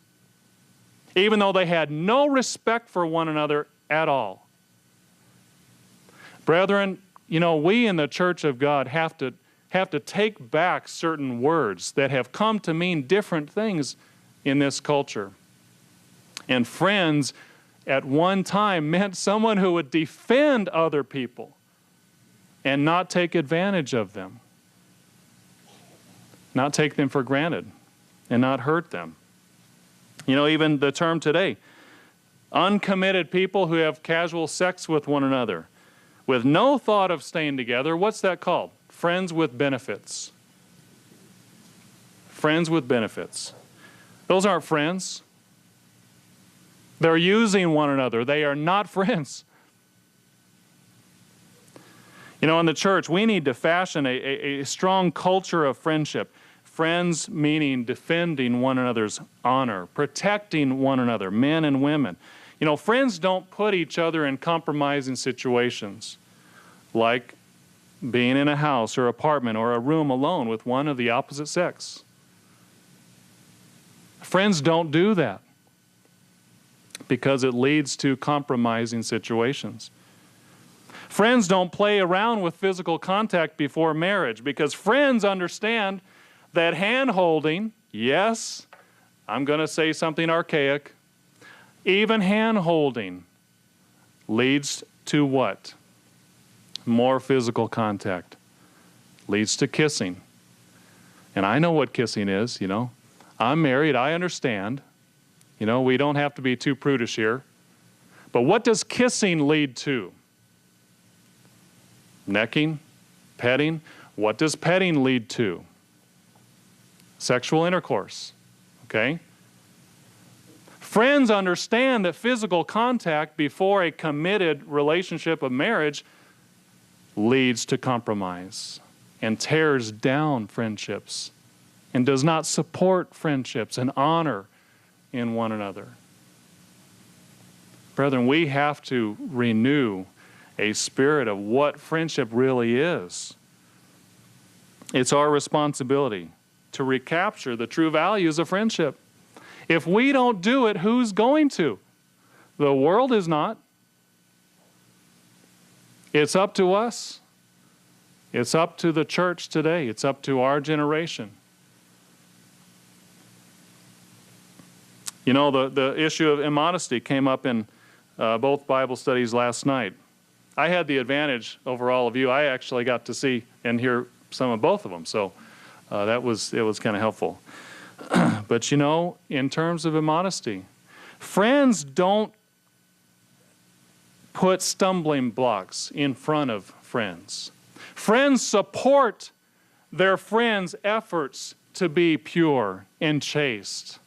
even though they had no respect for one another at all. Brethren, you know, we in the Church of God have to take back certain words that have come to mean different things in this culture. And friends at one time meant someone who would defend other people and not take advantage of them, not take them for granted, and not hurt them. You know, even the term today, uncommitted people who have casual sex with one another with no thought of staying together, what's that called? Friends with benefits. Friends with benefits. Those aren't friends. They're using one another. They are not friends. You know, in the church, we need to fashion a strong culture of friendship. Friends meaning defending one another's honor, protecting one another, men and women. You know, friends don't put each other in compromising situations like being in a house or apartment or a room alone with one of the opposite sex. Friends don't do that because it leads to compromising situations. Friends don't play around with physical contact before marriage because friends understand that hand-holding, yes, I'm going to say something archaic, even hand-holding leads to what? More physical contact. Leads to kissing. And I know what kissing is, you know. I'm married, I understand. You know, we don't have to be too prudish here. But what does kissing lead to? Necking, petting. What does petting lead to? Sexual intercourse, okay? Friends understand that physical contact before a committed relationship of marriage leads to compromise and tears down friendships and does not support friendships and honor in one another. Brethren, we have to renew a spirit of what friendship really is. It's our responsibility to recapture the true values of friendship. If we don't do it, who's going to? The world is not. It's up to us. It's up to the church today. It's up to our generation. You know, the issue of immodesty came up in both Bible studies last night. I had the advantage over all of you. I actually got to see and hear some of both of them, so it was kind of helpful. But you know, in terms of immodesty, friends don't put stumbling blocks in front of friends. Friends support their friends' efforts to be pure and chaste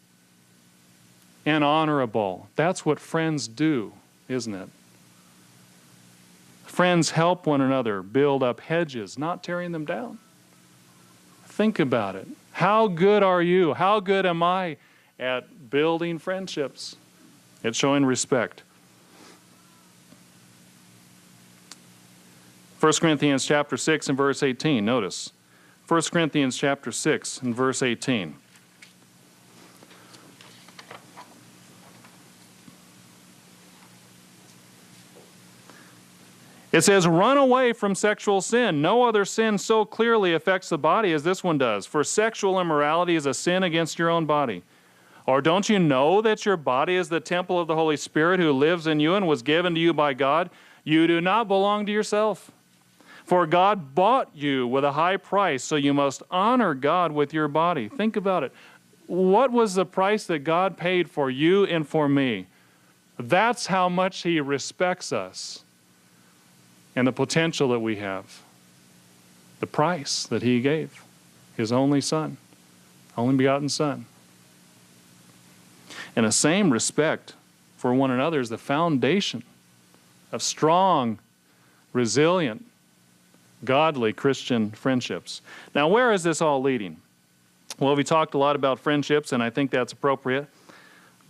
and honorable. That's what friends do, isn't it? Friends help one another build up hedges, not tearing them down. Think about it. How good are you? How good am I at building friendships? It's showing respect. 1 Corinthians chapter 6 and verse 18. Notice. 1 Corinthians chapter 6 and verse 18. It says, run away from sexual sin. No other sin so clearly affects the body as this one does. For sexual immorality is a sin against your own body. Or don't you know that your body is the temple of the Holy Spirit who lives in you and was given to you by God? You do not belong to yourself. For God bought you with a high price, so you must honor God with your body. Think about it. What was the price that God paid for you and for me? That's how much He respects us. And the potential that we have, the price that He gave, His only Son, only begotten Son. And the same respect for one another is the foundation of strong, resilient, godly Christian friendships. Now, where is this all leading? Well, we talked a lot about friendships, and I think that's appropriate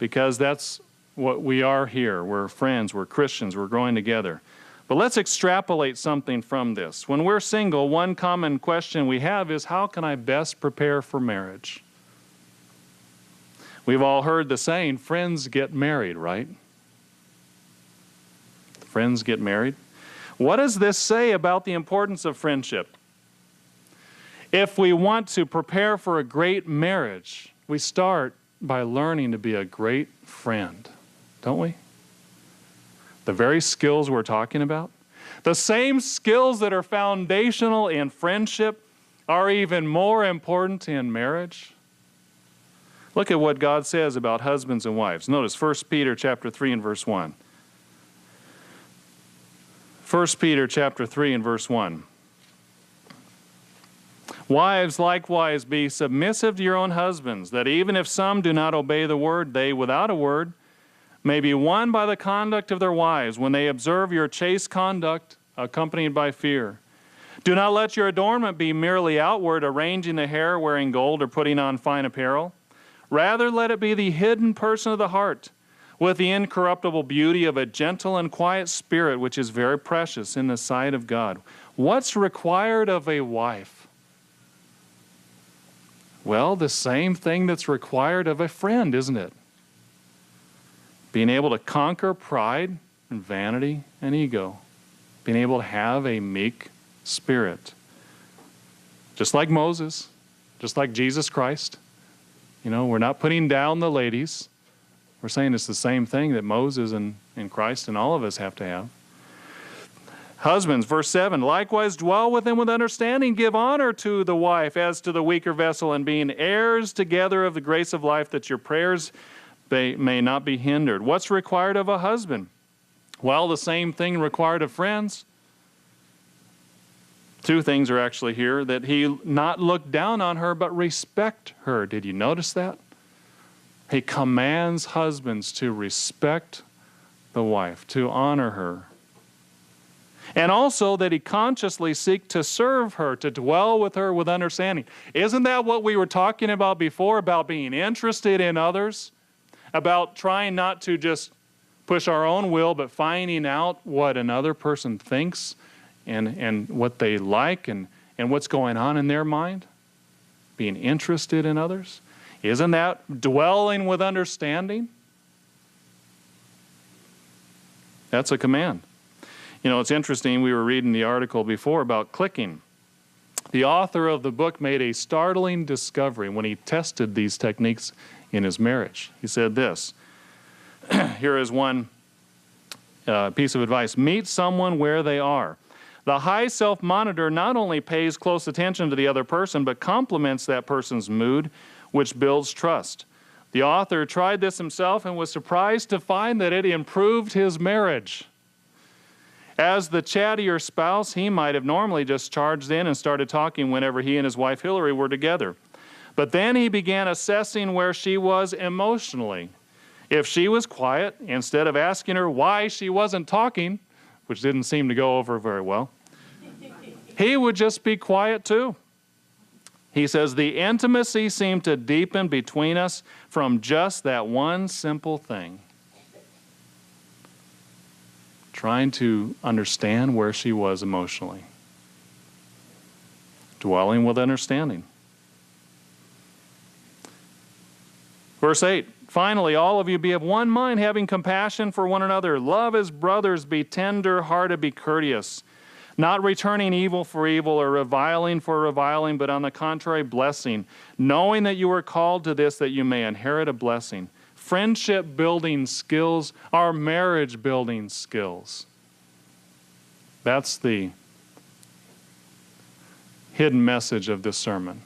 because that's what we are here. We're friends, we're Christians, we're growing together. But let's extrapolate something from this. When we're single, one common question we have is, how can I best prepare for marriage? We've all heard the saying, friends get married, right? Friends get married. What does this say about the importance of friendship? If we want to prepare for a great marriage, we start by learning to be a great friend, don't we? The very skills we're talking about, the same skills that are foundational in friendship are even more important in marriage. Look at what God says about husbands and wives. Notice 1 Peter chapter 3 and verse 1. 1 Peter chapter 3 and verse 1. Wives, likewise, be submissive to your own husbands, that even if some do not obey the word, they, without a word, may be won by the conduct of their wives when they observe your chaste conduct accompanied by fear. Do not let your adornment be merely outward, arranging the hair, wearing gold, or putting on fine apparel. Rather, let it be the hidden person of the heart, with the incorruptible beauty of a gentle and quiet spirit, which is very precious in the sight of God. What's required of a wife? Well, the same thing that's required of a friend, isn't it? Being able to conquer pride and vanity and ego. Being able to have a meek spirit. Just like Moses, just like Jesus Christ. You know, we're not putting down the ladies. We're saying it's the same thing that Moses and Christ and all of us have to have. Husbands, verse 7, likewise dwell with them with understanding. Give honor to the wife as to the weaker vessel, and being heirs together of the grace of life, that your prayers may not be hindered. What's required of a husband? Well, the same thing required of friends. Two things are actually here, that he not look down on her, but respect her. Did you notice that? He commands husbands to respect the wife, to honor her. And also that he consciously seek to serve her, to dwell with her with understanding. Isn't that what we were talking about before, about being interested in others? About trying not to just push our own will, but finding out what another person thinks and what they like and what's going on in their mind, being interested in others. Isn't that dwelling with understanding? That's a command. You know, it's interesting, we were reading the article before about clicking. The author of the book made a startling discovery when he tested these techniques in his marriage. He said this, here is one piece of advice: meet someone where they are. The high self-monitor not only pays close attention to the other person, but compliments that person's mood, which builds trust. The author tried this himself and was surprised to find that it improved his marriage. As the chattier spouse, he might have normally just charged in and started talking whenever he and his wife Hillary were together. But then he began assessing where she was emotionally. If she was quiet, instead of asking her why she wasn't talking, which didn't seem to go over very well, he would just be quiet too. He says, the intimacy seemed to deepen between us from just that one simple thing. Trying to understand where she was emotionally. Dwelling with understanding. Verse 8, finally, all of you be of one mind, having compassion for one another. Love as brothers, be tender-hearted, be courteous. Not returning evil for evil or reviling for reviling, but on the contrary, blessing, knowing that you are called to this, that you may inherit a blessing. Friendship building skills are marriage building skills. That's the hidden message of this sermon.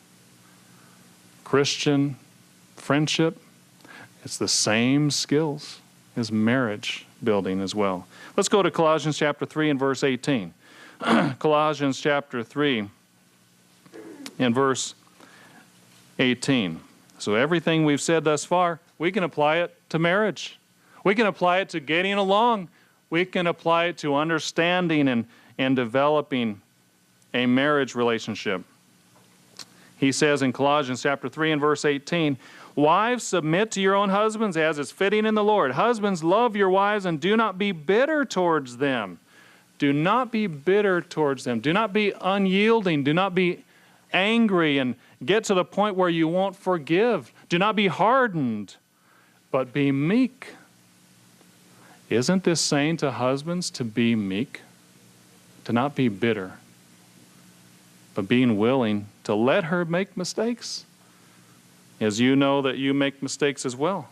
Christian friendship, it's the same skills as marriage building as well. Let's go to Colossians chapter 3 and verse 18. Colossians chapter 3 and verse 18. So everything we've said thus far, we can apply it to marriage. We can apply it to getting along. We can apply it to understanding and developing a marriage relationship. He says in Colossians chapter 3 and verse 18, wives, submit to your own husbands as is fitting in the Lord. Husbands, love your wives and do not be bitter towards them. Do not be bitter towards them. Do not be unyielding. Do not be angry and get to the point where you won't forgive. Do not be hardened, but be meek. Isn't this saying to husbands to be meek? To not be bitter, but being willing to let her make mistakes, as you know that you make mistakes as well.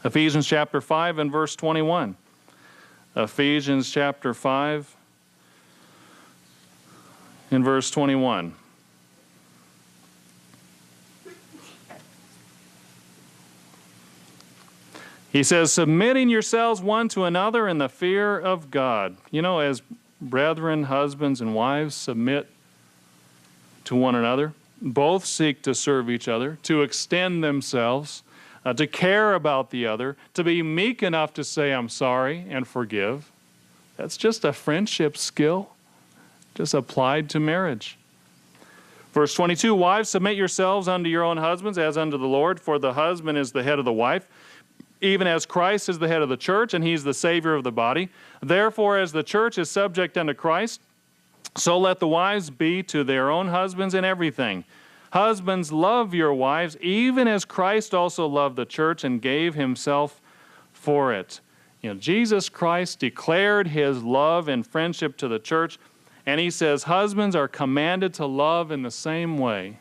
Ephesians chapter 5 and verse 21. Ephesians chapter 5 and verse 21. He says, submitting yourselves one to another in the fear of God. You know, as brethren, husbands, and wives submit to one another, both seek to serve each other, to extend themselves, to care about the other, to be meek enough to say, I'm sorry, and forgive. That's just a friendship skill, just applied to marriage. Verse 22, wives, submit yourselves unto your own husbands as unto the Lord, for the husband is the head of the wife, even as Christ is the head of the church, and he's the Savior of the body. Therefore, as the church is subject unto Christ, so let the wives be to their own husbands in everything. Husbands, love your wives, even as Christ also loved the church and gave himself for it. You know, Jesus Christ declared his love and friendship to the church, and he says husbands are commanded to love in the same way.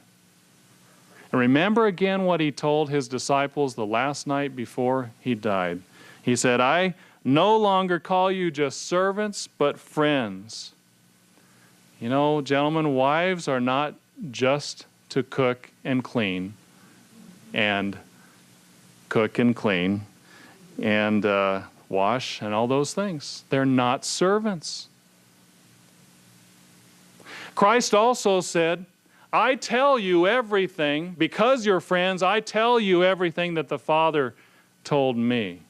And remember again what he told his disciples the last night before he died. He said, I no longer call you just servants, but friends. You know, gentlemen, wives are not just to cook and clean and wash and all those things. They're not servants. Christ also said, I tell you everything, because you're friends, I tell you everything that the Father told me.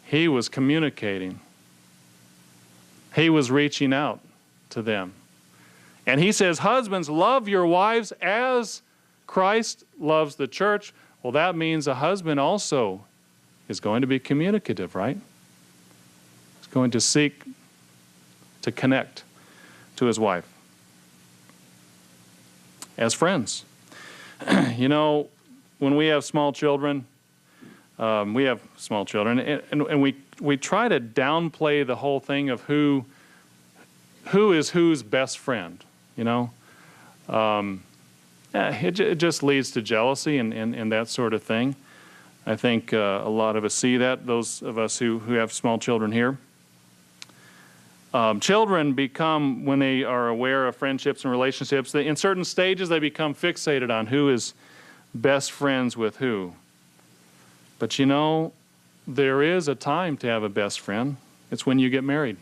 He was communicating. He was reaching out to them. And he says, husbands, love your wives as Christ loves the church. Well, that means a husband also is going to be communicative, right? He's going to seek to connect to his wife as friends. You know, when we have small children, and we try to downplay the whole thing of who is whose best friend, you know. It just leads to jealousy and that sort of thing. I think a lot of us see that, those of us who have small children here. Children become, when they are aware of friendships and relationships, in certain stages they become fixated on who is best friends with who. But you know, there is a time to have a best friend. It's when you get married.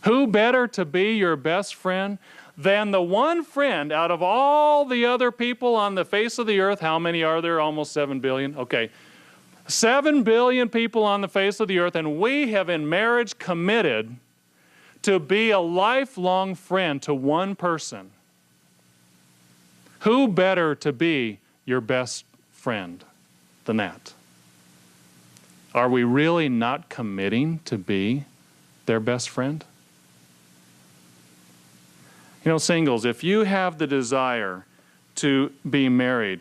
Who better to be your best friend than the one friend out of all the other people on the face of the earth? How many are there? Almost 7 billion. Okay. 7 billion people on the face of the earth, and we have in marriage committed to be a lifelong friend to one person. Who better to be your best friend than that? Are we really not committing to be their best friend? You know, singles, if you have the desire to be married,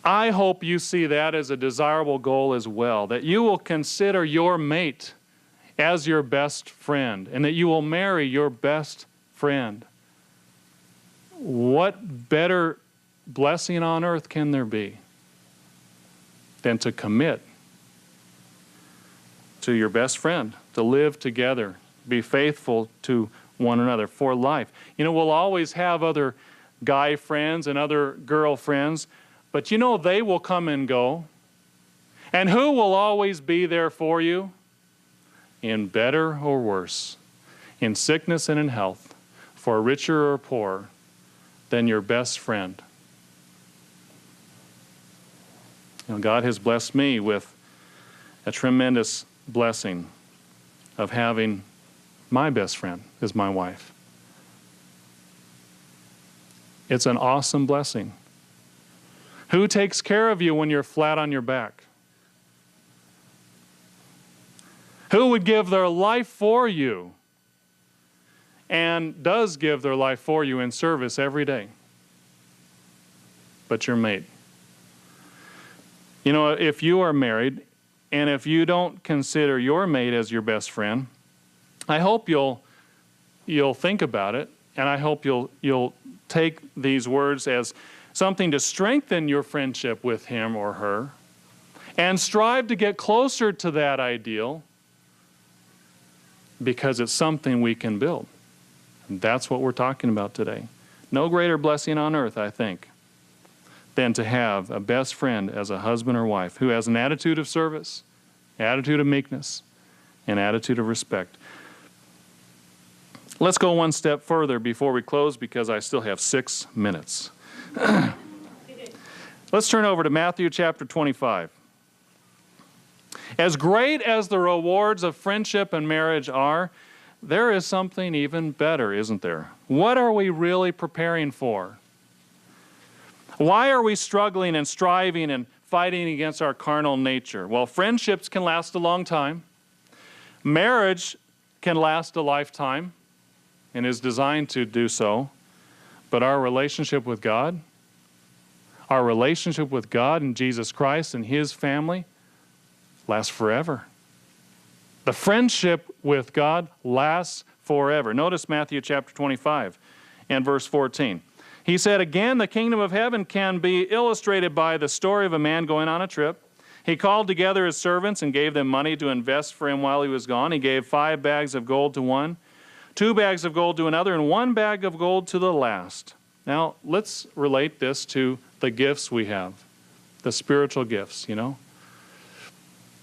I hope you see that as a desirable goal as well, that you will consider your mate as your best friend and that you will marry your best friend. What better blessing on earth can there be than to commit to your best friend, to live together, be faithful to one another for life? You know, we'll always have other guy friends and other girl friends, but you know they will come and go. And who will always be there for you? In better or worse, in sickness and in health, for richer or poorer, than your best friend. You know, God has blessed me with a tremendous blessing of having my best friend as my wife. It's an awesome blessing. Who takes care of you when you're flat on your back? Who would give their life for you and does give their life for you in service every day? But your mate. You know, if you are married and if you don't consider your mate as your best friend, I hope you'll think about it, and I hope you'll take these words as something to strengthen your friendship with him or her and strive to get closer to that ideal, because it's something we can build. And that's what we're talking about today. No greater blessing on earth, I think, than to have a best friend as a husband or wife who has an attitude of service, attitude of meekness, and attitude of respect. Let's go one step further before we close, because I still have 6 minutes. Let's turn over to Matthew chapter 25. As great as the rewards of friendship and marriage are, there is something even better, isn't there? What are we really preparing for? Why are we struggling and striving and fighting against our carnal nature? Well, friendships can last a long time. Marriage can last a lifetime and is designed to do so. But our relationship with God and Jesus Christ and His family lasts forever. The friendship with God lasts forever. Notice Matthew chapter 25 and verse 14. He said, "Again, the kingdom of heaven can be illustrated by the story of a man going on a trip. He called together his servants and gave them money to invest for him while he was gone. He gave 5 bags of gold to one, 2 bags of gold to another, and 1 bag of gold to the last." Now, let's relate this to the gifts we have, the spiritual gifts, you know.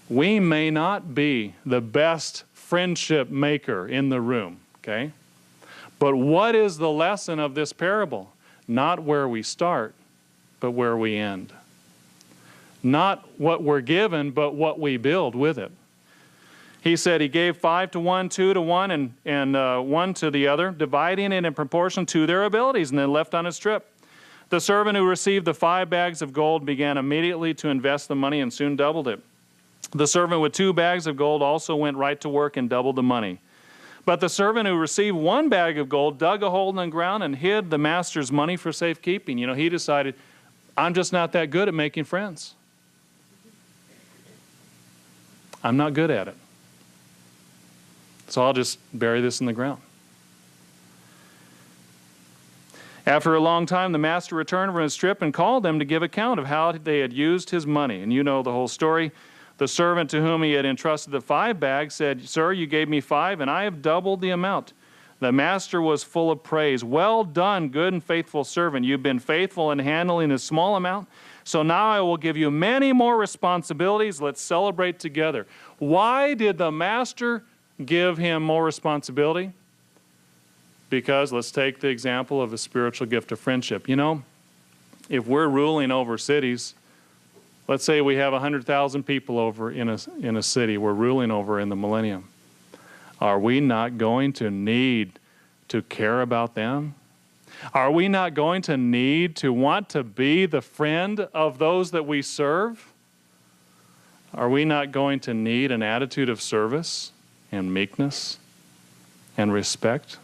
We may not be the best friendship maker in the room, okay? But what is the lesson of this parable? Not where we start, but where we end. Not what we're given, but what we build with it. He said he gave 5 to one, 2 to one, and 1 to the other, dividing it in proportion to their abilities, and then left on his trip. The servant who received the 5 bags of gold began immediately to invest the money and soon doubled it. The servant with 2 bags of gold also went right to work and doubled the money. But the servant who received 1 bag of gold dug a hole in the ground and hid the master's money for safekeeping. You know, he decided, I'm just not that good at making friends. I'm not good at it. So I'll just bury this in the ground. After a long time, the master returned from his trip and called them to give account of how they had used his money. And you know the whole story. The servant to whom he had entrusted the 5 bags said, Sir, you gave me 5, and I have doubled the amount. The master was full of praise. Well done, good and faithful servant. You've been faithful in handling a small amount, so now I will give you many more responsibilities. Let's celebrate together. Why did the master give him more responsibility? Because let's take the example of a spiritual gift of friendship. You know, if we're ruling over cities, let's say we have 100,000 people over in a city we're ruling over in the millennium. Are we not going to need to care about them? Are we not going to need to want to be the friend of those that we serve? Are we not going to need an attitude of service and meekness and respect?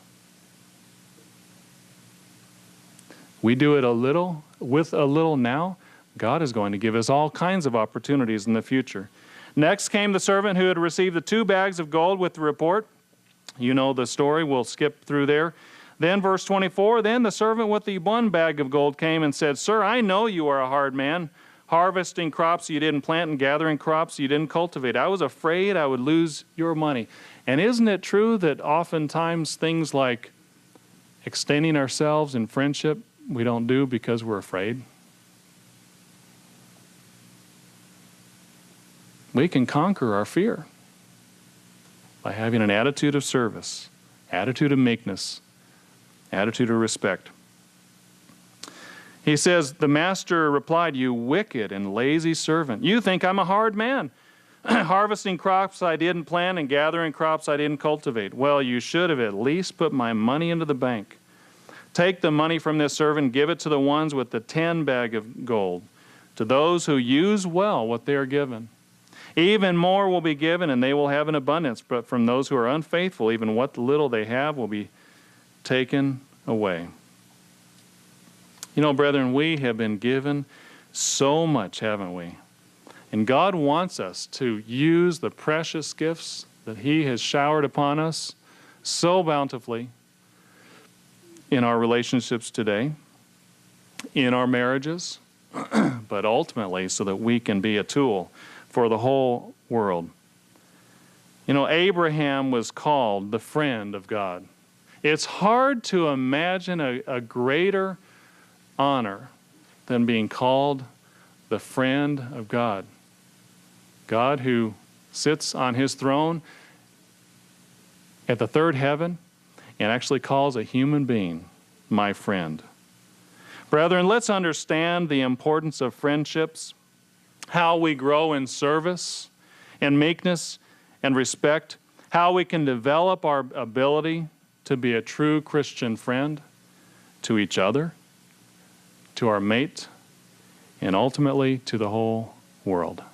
We do it with a little now. God is going to give us all kinds of opportunities in the future. Next came the servant who had received the 2 bags of gold with the report. You know the story. We'll skip through there. Then verse 24, then the servant with the 1 bag of gold came and said, Sir, I know you are a hard man, harvesting crops you didn't plant and gathering crops you didn't cultivate. I was afraid I would lose your money. And isn't it true that oftentimes things like extending ourselves in friendship we don't do because we're afraid? We can conquer our fear by having an attitude of service, attitude of meekness, attitude of respect. He says, the master replied, You wicked and lazy servant. You think I'm a hard man, harvesting crops I didn't plant and gathering crops I didn't cultivate. Well, you should have at least put my money into the bank. Take the money from this servant, give it to the ones with the 10 bag of gold, to those who use well what they are given. Even more will be given, and they will have an abundance. But from those who are unfaithful, even what little they have will be taken away. You know, brethren, we have been given so much, haven't we? And God wants us to use the precious gifts that He has showered upon us so bountifully in our relationships today, in our marriages, but ultimately so that we can be a tool for the whole world. You know, Abraham was called the friend of God. It's hard to imagine a greater honor than being called the friend of God. God who sits on His throne at the third heaven and actually calls a human being my friend. Brethren, let's understand the importance of friendships, how we grow in service and meekness and respect, how we can develop our ability to be a true Christian friend to each other, to our mate, and ultimately to the whole world.